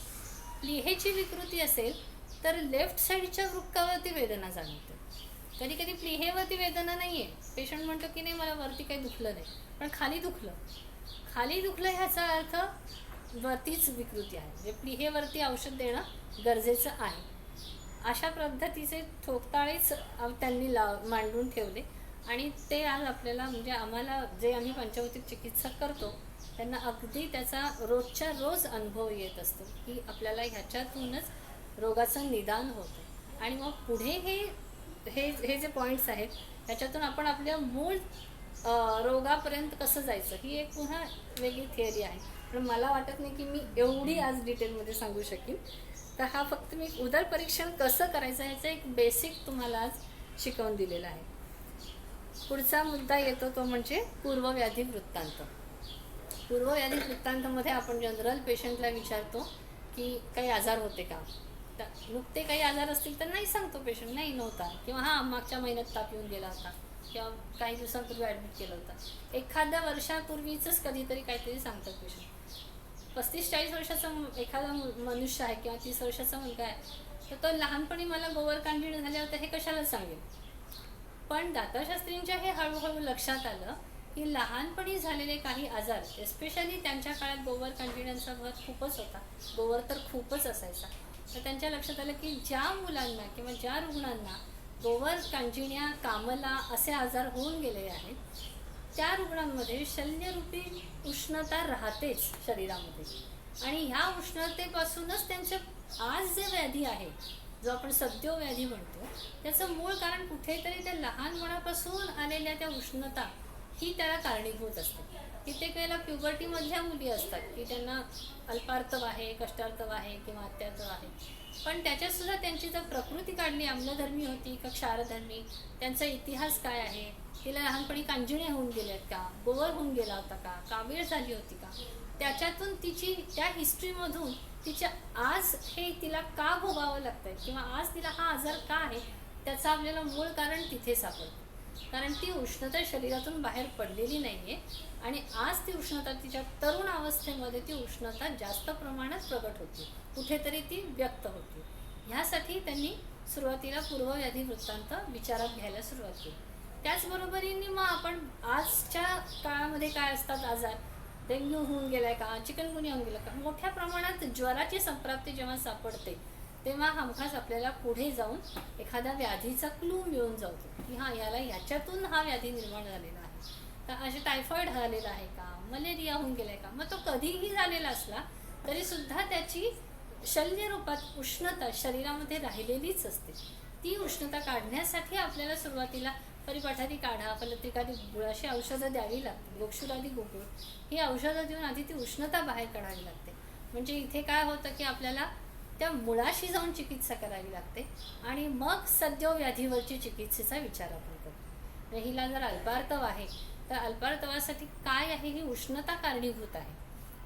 प्लीहेची विकृती असेल तर लेफ्ट साईडच्या वृक्कावरती वेदना जाणवते. कधी कधी प्लीहेवरती वेदना नाही आहे, पेशंट म्हणतो की नाही मला वरती काही दुखलं नाही, पण खाली दुखलं ह्याचा अर्थ वरतीच विकृती आहे. म्हणजे प्लीहेवरती औषध देणं गरजेचं आहे. अशा पद्धतीचे ठोकताळेच त्यांनी मांडून ठेवले आणि ते आज आपल्याला म्हणजे आम्हाला जे आम्ही पंचभौतिक चिकित्सा करतो त्यांना अगदी त्याचा रोजच्या रोज अनुभव येत असतो की आपल्याला ह्याच्यातूनच रोगाचं निदान होतं. आणि मग पुढे हे जे पॉईंट्स आहेत ह्याच्यातून आपण आपल्या मूळ रोगापर्यंत कसं जायचं ही एक पुन्हा वेगळी थिअरी आहे. पण मला वाटत नाही की मी एवढी आज डिटेलमध्ये सांगू शकेन. तर हा फक्त मी उदर परीक्षण कसं करायचं ह्याचं एक बेसिक तुम्हाला आज शिकवून दिलेलं आहे. पुढचा मुद्दा येतो तो म्हणजे पूर्वव्याधी वृत्तांत. पूर्वव्याधी वृत्तांतामध्ये आपण जनरल पेशंटला विचारतो की काही आजार होते का. तर नुकते काही आजार असतील तर नाही सांगतो पेशंट, नाही नव्हता, किंवा हां मागच्या महिन्यात ताप येऊन गेला होता किंवा काही दिवसांपूर्वी ॲडमिट केलं होतं. एखाद्या वर्षापूर्वीचंच कधीतरी काहीतरी सांगतात पेशंट. 35-40 वर्षाचा एखादा मनुष्य आहे किंवा 30 वर्षाचा मुलगा आहे, तर तो लहानपणी मला गोवर कांजिण्या झाल्या होत्या हे कशाला सांगेल. पण दाताशास्त्रींच्या हे हळूहळू लक्षात आलं की लहानपणी झालेले काही आजार, एस्पेशली त्यांच्या काळात गोवर कांजिण्यांचा भर खूपच होता, गोवर तर खूपच असायचा. तर त्यांच्या लक्षात आलं की ज्या मुलांना किंवा ज्या रुग्णांना गोवर कांजिण्या, कामला असे आजार होऊन गेलेले आहेत, त्या रुग्णांमध्ये शल्यरूपी उष्णता राहतेच शरीरामध्ये. आणि ह्या उष्णतेपासूनच त्यांचे आज जे व्याधी आहे, जो आपण सद्यो व्याधी म्हणतो, त्याचं मूळ कारण कुठेतरी त्या लहानपणापासून आलेल्या त्या उष्णता ही त्याला कारणीभूत असते. कित्येक वेळेला प्युबर्टीमधल्या मुली असतात की त्यांना अल्पार्तव आहे, कष्टार्तव आहे किंवा अत्यार्तव आहे, पण त्याच्यातसुद्धा त्यांची जर प्रकृती काढली, आम्लधर्मी होती का क्षारधर्मी, त्यांचा इतिहास काय आहे, तिला लहानपणी कांजिण्या होऊन गेल्यात का, गोवर होऊन गेला होता का, कावीळ झाली होती का, त्याच्यातून तिची त्या हिस्ट्रीमधून तिच्या आज हे तिला का भोगावं लागतंय किंवा आज तिला हा आजार का आहे, त्याचं आपल्याला मूळ कारण तिथे सापडतं. कारण ती उष्णता शरीरातून बाहेर पडलेली नाही आहे आणि आज ती उष्णता तिच्या तरुण अवस्थेमध्ये ती उष्णता जास्त प्रमाणात प्रगट होते, कुठेतरी ती व्यक्त होते. ह्यासाठी त्यांनी सुरुवातीला पूर्वव्याधी वृत्तांत विचारात घ्यायला सुरुवात केली. त्याचबरोबरीने मग आपण आजच्या काळामध्ये काय असतात आजार, डेंग्यू होऊन गेलाय का, चिकनगुनिया होऊन गेला का, मोठ्या प्रमाणात ज्वराची संप्राप्ती जेव्हा सापडते तेव्हा हमखास आपल्याला पुढे जाऊन एखाद्या व्याधीचा क्लू मिळून जातो की हां, याला ह्याच्यातून हा व्याधी निर्माण झालेला आहे. तर असे टायफॉईड झालेला आहे का, मलेरिया होऊन गेलाय का, मग तो कधीही झालेला असला तरीसुद्धा त्याची शल्य रूपात उष्णता शरीरामध्ये राहिलेलीच असते. ती उष्णता काढण्यासाठी आपल्याला सुरुवातीला परिपाठादी काढा, फलत्रिकादी गुगुळ अशी औषधं द्यावी लागतील, गोक्षुरादी गुगुळ ही औषधं देऊन आधी ती उष्णता बाहेर काढावी लागते. म्हणजे इथे काय होतं की आपल्याला त्या मुळाशी जाऊन चिकित्सा करावी लागते आणि मग सद्यो व्याधीवरची चिकित्सेचा विचार आपण करतो. हिला जर अल्पार्तव आहे तर अल्पार्तवासाठी काय आहे, ही उष्णता कारणीभूत आहे.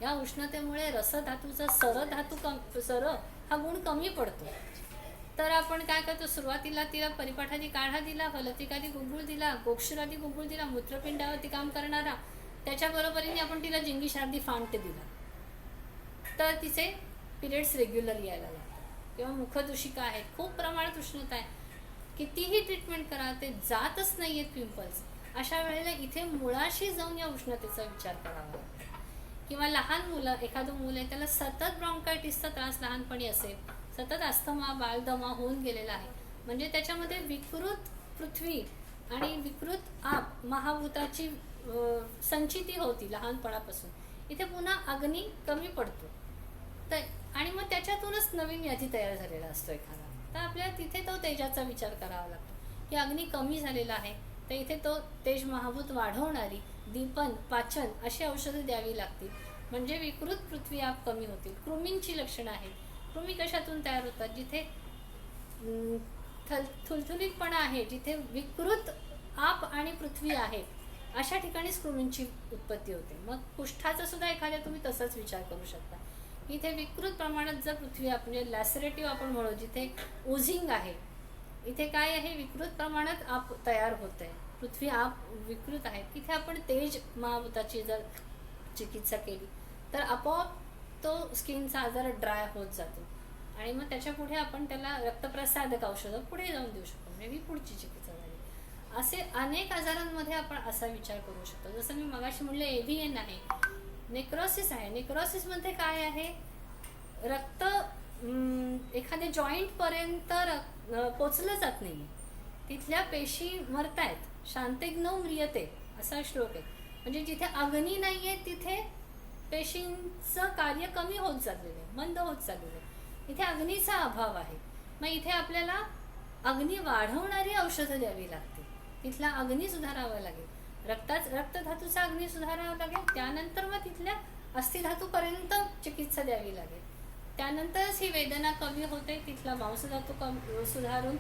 या उष्णतेमुळे रसधातूचा सर हा गुण कमी पडतो. तर आपण काय करतो, सुरुवातीला तिला परिपाठादी काढा दिला, फलत्रिकादी गुगुळ दिला, गोक्षुरादी गुगुळ दिला, मूत्रपिंडावरती काम करणारा, त्याच्याबरोबरीने आपण तिला जिंगीशार्दी फांट दिला, तर तिचे पिरियड्स रेग्युलर यायला लागतात. किंवा मुखदूषिका आहेत, खूप प्रमाणात उष्णता आहे, कितीही ट्रीटमेंट करा ते जातच नाही आहेत पिंपल्स, अशा वेळेला इथे मुळाशी जाऊन या उष्णतेचा विचार करावा लागतो. किंवा लहान मुलं, एखादं मुलं आहे त्याला सतत ब्रॉन्कायटिसचा त्रास लहानपणी असेल, सतत अस्थमा, बालदमा होऊन गेलेला आहे, म्हणजे त्याच्यामध्ये विकृत पृथ्वी आणि विकृत आप महाभूताची संचिती होती लहानपणापासून. इथे पुन्हा अग्नी कमी पडतो तर आणि मग त्याच्यातूनच नवीन व्याधी तयार झालेला असतो एखादा. तर आपल्याला तिथे तो तेजाचा विचार करावा लागतो की अग्नी कमी झालेला आहे, तर इथे तो तेज महाभूत वाढवणारी दीपन, पाचन अशी औषधं द्यावी लागतील, म्हणजे विकृत पृथ्वी आप कमी होतील. कृमींची लक्षणं आहेत. कृमी कशातून तयार होतात, जिथे थुलथुलीतपणा आहे, जिथे विकृत आप आणि पृथ्वी आहे, अशा ठिकाणीच कृमींची उत्पत्ती होते. मग कुष्ठाचा सुद्धा एखाद्या तुम्ही तसाच विचार करू शकता. इथे विकृत प्रमाणात जर पृथ्वी म्हणजे लॅसरेटिव्ह आपण म्हणू, जिथे ओझिंग आहे, इथे काय आहे, विकृत प्रमाणात आप तयार होत आहे, पृथ्वी आप विकृत आहे, तिथे आपण तेज महाभूताची जर चिकित्सा केली तर आपोआप तो स्किनचा आजार ड्राय होत जातो आणि मग त्याच्या पुढे आपण त्याला रक्तप्रसादक औषधं पुढे जाऊन देऊ शकतो, म्हणजे ही पुढची चिकित्सा झाली. असे अनेक आजारांमध्ये आपण असा विचार करू शकतो. जसं मी मगाशी म्हणलं एव्हीएन आहे, नेक्रोसिस आहे. नेक्रोसिसमध्ये काय आहे, रक्त एखाद्या जॉईंटपर्यंत पोचलं जात नाही, तिथल्या पेशी मरतायत. शांतिग्नौ म्रियते असा श्लोक आहे, म्हणजे जिथे अग्नी नाही आहे तिथे पेशींचं कार्य कमी होत चाललेलं आहे, मंद होत चाललेलं आहे. इथे अग्नीचा अभाव आहे, मग इथे आपल्याला अग्नी वाढवणारी औषधं द्यावी लागतील, तिथला अग्नी सुधारावा लागेल, रक्तधातूचा अग्नी सुधारावा लागेल, त्यानंतर मग तिथल्या अस्थिधातूपर्यंत चिकित्सा द्यावी लागेल, त्यानंतरच ही वेदना कमी होते, तिथला मांसधातू सुधारून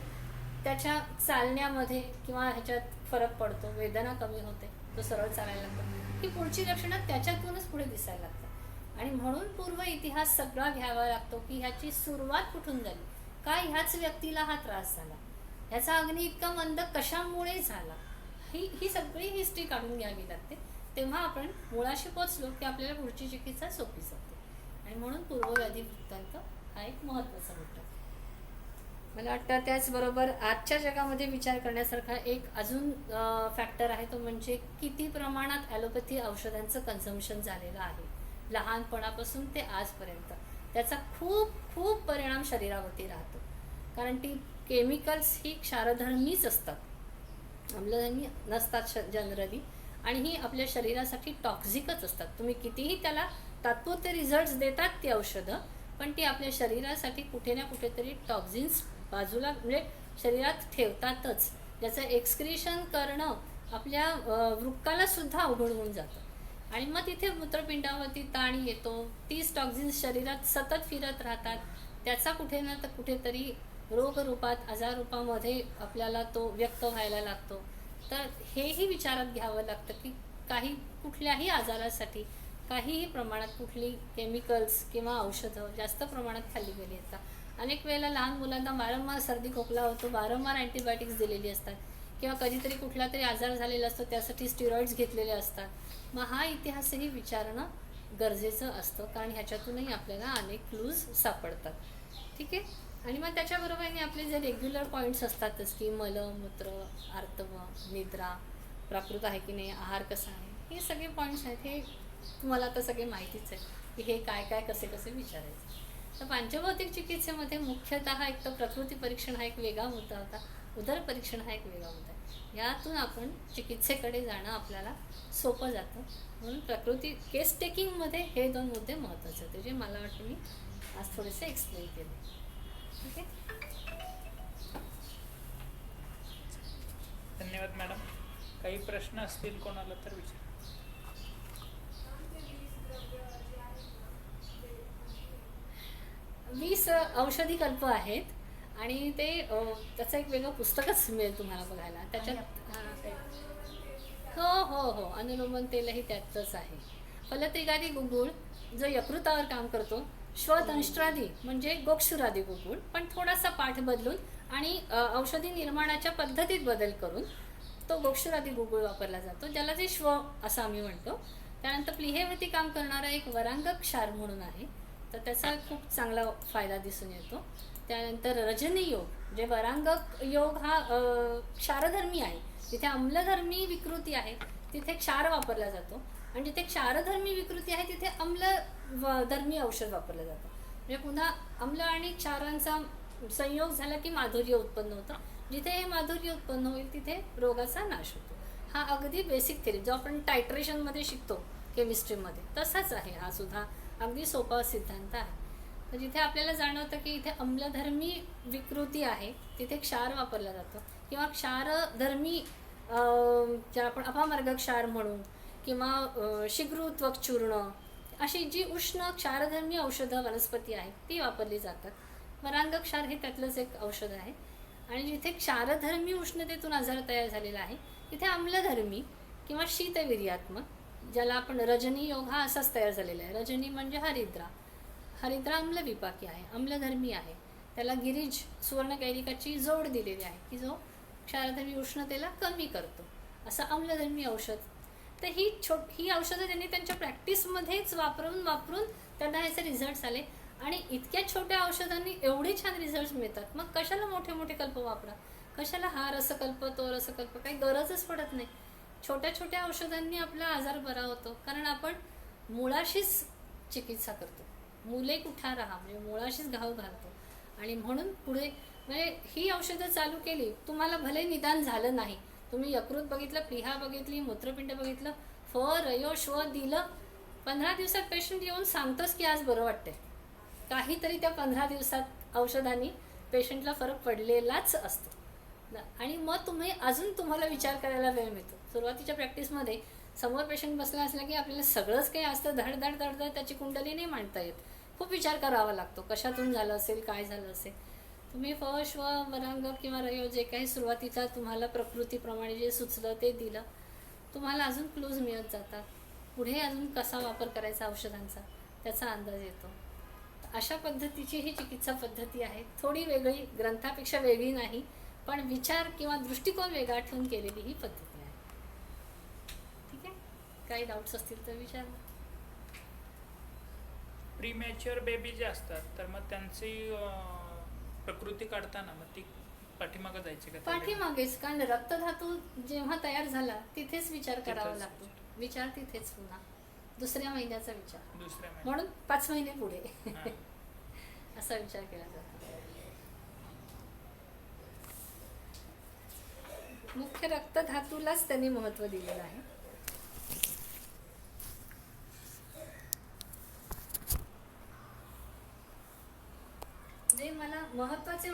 त्याच्या चालण्यामध्ये किंवा ह्याच्यात फरक पडतो, वेदना कमी होते, तो सरळ चालायला लागतो. ही पुढची लक्षणं त्याच्यातूनच पुढे दिसायला लागतात. आणि म्हणून पूर्व इतिहास सगळा घ्यावा लागतो की ह्याची सुरुवात कुठून झाली, का ह्याच व्यक्तीला हा त्रास झाला, ह्याचा अग्नी इतका मंद कशामुळे झाला, ही सगळी हिस्ट्री काढून घ्यावी लागते. तेव्हा आपण मुळाशी पोचलो की आपल्याला पुढची चिकित्सा सोपी जाते. आणि म्हणून पूर्वव्याधी वृत्तांत हा एक महत्त्वाचा मुद्दा. मला वाटतं त्याचबरोबर आजच्या जगामध्ये विचार करण्यासारखा एक अजून फॅक्टर आहे, तो म्हणजे किती प्रमाणात ॲलोपॅथी औषधांचं कन्झम्पशन झालेलं आहे लहानपणापासून ते आजपर्यंत. त्याचा खूप खूप परिणाम शरीरावरती राहतो, कारण ती केमिकल्स ही क्षारधर्मीच असतात, आम्लधर्मी नसतात जनरली, आणि ही आपल्या शरीरासाठी टॉक्झिकच असतात. तुम्ही कितीही त्याला तात्पुरते रिझल्ट्स देतात ती औषधं, पण ती आपल्या शरीरासाठी कुठे ना कुठेतरी टॉक्झिन्स बाजूला म्हणजे शरीरात ठेवतातच, ज्याचं एक्सक्रिशन करणं आपल्या वृक्काला सुद्धा अवघड होऊन जातं. आणि मग तिथे मूत्रपिंडावरती ताण येतो, तीच टॉक्झिन्स शरीरात सतत फिरत राहतात, त्याचा कुठे ना तर कुठेतरी रोगरूपात आजार रूपामध्ये आपल्याला तो व्यक्त व्हायला लागतो. तर हेही विचारात घ्यावं लागतं की कुठल्याही आजारासाठी काहीही प्रमाणात कुठली केमिकल्स किंवा औषधं जास्त प्रमाणात खाल्ली गेली असतात. अनेक वेळेला लहान मुलांना वारंवार सर्दी खोकला होतो, वारंवार अँटीबायोटिक्स दिलेली असतात, किंवा कधीतरी कुठला तरी आजार झालेला असतो त्यासाठी स्टिरॉइड्स घेतलेले असतात. मग हा इतिहासही विचारणं गरजेचं असतं, कारण ह्याच्यातूनही आपल्याला अनेक क्लूज सापडतात. ठीक आहे. आणि मग त्याच्याबरोबरने आपले जे रेग्युलर पॉईंट्स असतातच की मल, मूत्र, आर्तव, निद्रा, प्राकृत आहे की नाही, आहार कसा आहे, हे सगळे पॉईंट्स आहेत. हे तुम्हाला आता सगळे माहितीच आहे की हे काय काय कसे कसे विचारायचे. तर पंचभौतिक चिकित्सेमध्ये मुख्यतः एक तर प्रकृती परीक्षण हा एक वेगळा मुद्दा होता, उदर परीक्षण हा एक वेगळा मुद्दा आहे. यातून आपण चिकित्सेकडे जाणं आपल्याला सोपं जातं. म्हणून प्रकृती केस टेकिंगमध्ये हे 2 मुद्दे महत्त्वाचे होते, जे मला वाटतं मी आज थोडेसे एक्सप्लेन केले. ठीक आहे. धन्यवाद मॅडम. काही प्रश्न असतील कोणाला तर विचार. 20 औषधी कल्प आहेत, आणि ते त्याचं एक वेगळं पुस्तकच मिळेल तुम्हाला बघायला. त्याच्यात हो हो हो, अनुलोमन तेलही त्यातच आहे. फलत्रिकादी गुगुळ जो यकृतावर काम करतो, श्वदंष्ट्रादी म्हणजे गोक्षुरादी गुगुळ, पण थोडासा पाठ बदलून आणि औषधी निर्माणाच्या पद्धतीत बदल करून तो गोक्षुरादी गुगुळ वापरला जातो, ज्याला ते श्व असं आम्ही म्हणतो. त्यानंतर प्लीहेवरती काम करणारा एक वरांगक क्षार म्हणून आहे, तर त्याचा खूप चांगला फायदा दिसून येतो. त्यानंतर रजनी योग, जे वरांगक योग हा क्षारधर्मी आहे, जिथे आम्लधर्मी विकृती आहे तिथे क्षार वापरला जातो, आणि जिथे क्षारधर्मी विकृती आहे तिथे आम्लधर्मी औषध वापरलं जातं. म्हणजे पुन्हा आम्ल आणि क्षारांचा संयोग झाला की माधुर्य उत्पन्न होतं, जिथे हे माधुर्य उत्पन्न होईल तिथे रोगाचा नाश होतो. हा अगदी बेसिक थेरी जो आपण टायट्रेशनमध्ये शिकतो केमिस्ट्रीमध्ये, तसाच आहे हा सुद्धा, अगदी सोपा सिद्धांत आहे. तर जिथे आपल्याला जाणवतं की इथे आम्लधर्मी विकृती आहे तिथे क्षार वापरला जातो, किंवा क्षारधर्मी जे आपण अपामार्ग क्षार म्हणून, किंवा शीघ्रत्वक चूर्ण, अशी जी उष्ण क्षारधर्मी औषधं वनस्पती आहेत ती वापरली जातात. वरांग क्षार हे त्यातलंच एक औषध आहे. आणि जिथे क्षारधर्मी उष्णतेतून आजार तयार झालेला आहे तिथे आम्लधर्मी किंवा शीतवीर्यात्मक, ज्याला आपण रजनी योग हा असाच तयार झालेला आहे. रजनी म्हणजे हरिद्रा, हरिद्रा आम्लविपाकी आहे, आम्लधर्मी आहे. त्याला गिरीज सुवर्णकैरिकाची जोड दिलेली आहे की जो क्षारधर्मी उष्णतेला कमी करतो, असं आम्लधर्मी औषध. तर ही औषधं त्यांनी त्यांच्या प्रॅक्टिसमध्येच वापरून त्यांना ह्याचे रिझल्ट्स आले, आणि इतक्या छोट्या औषधांनी एवढे छान रिझल्ट्स मिळतात. मग कशाला मोठे मोठे कल्प वापरा, कशाला हा रसकल्प तो रसकल्प, काही गरजच पडत नाही. छोट्या छोट्या औषधांनी आपला आजार बरा होतो, कारण आपण मुळाशीच चिकित्सा करतो, मुले कुठा राहा म्हणजे मुळाशीच घाव घालतो. आणि म्हणून पुढे म्हणजे ही औषधं चालू केली, तुम्हाला भले निदान झालं नाही, तुम्ही यकृत बघितलं, प्लीहा बघितली, मूत्रपिंड बघितलं, रयो श्व दिलं, 15 दिवसात पेशंट येऊन सांगतोच की आज बरं वाटतंय. काहीतरी त्या 15 दिवसात औषधांनी पेशंटला फरक पडलेलाच असतो. आणि मग तुम्हाला विचार करायला वेळ मिळतो. सुरुवातीच्या प्रॅक्टिसमध्ये समोर पेशंट बसला असला की आपल्याला सगळंच काही असतं, धडधड धडधड त्याची कुंडली नाही मांडता येत, खूप विचार करावा लागतो कशातून झालं असेल, काय झालं असेल. तुम्ही श्व वरांग किंवा रयो जे काही सुरुवातीचा तुम्हाला प्रकृतीप्रमाणे जे सुचलं ते दिलं, तुम्हाला अजून क्लूज मिळत जातात. पुढे अजून कसा वापर करायचा औषधांचा त्याचा अंदाज येतो. अशा पद्धतीची ही चिकित्सा पद्धती आहे, थोडी वेगळी, ग्रंथापेक्षा वेगळी नाही, पण विचार किंवा दृष्टिकोन वेगळा ठेवून केलेली ही पद्धती आहे. ठीक आहे. काही डाऊट्स असतील तर विचार. प्रीमॅच्युअर बेबी जे असतात तर मग त्यांची प्रकृती काढताना मग ती पाठीमागं जायची का? पाठीमागेच, कारण रक्तधातू जेव्हा तयार झाला तिथेच विचार करावा तिथेच लागतो. विचार तिथेच पुन्हा दुसऱ्या महिन्याचा विचार, दुसऱ्या महिन्यात. म्हणून 5 महिने पुढे हां. असा विचार केला जातो. मुख्य रक्तधातूलाच त्यांनी महत्त्व दिलेलं आहे. जे मला महत्त्वाचे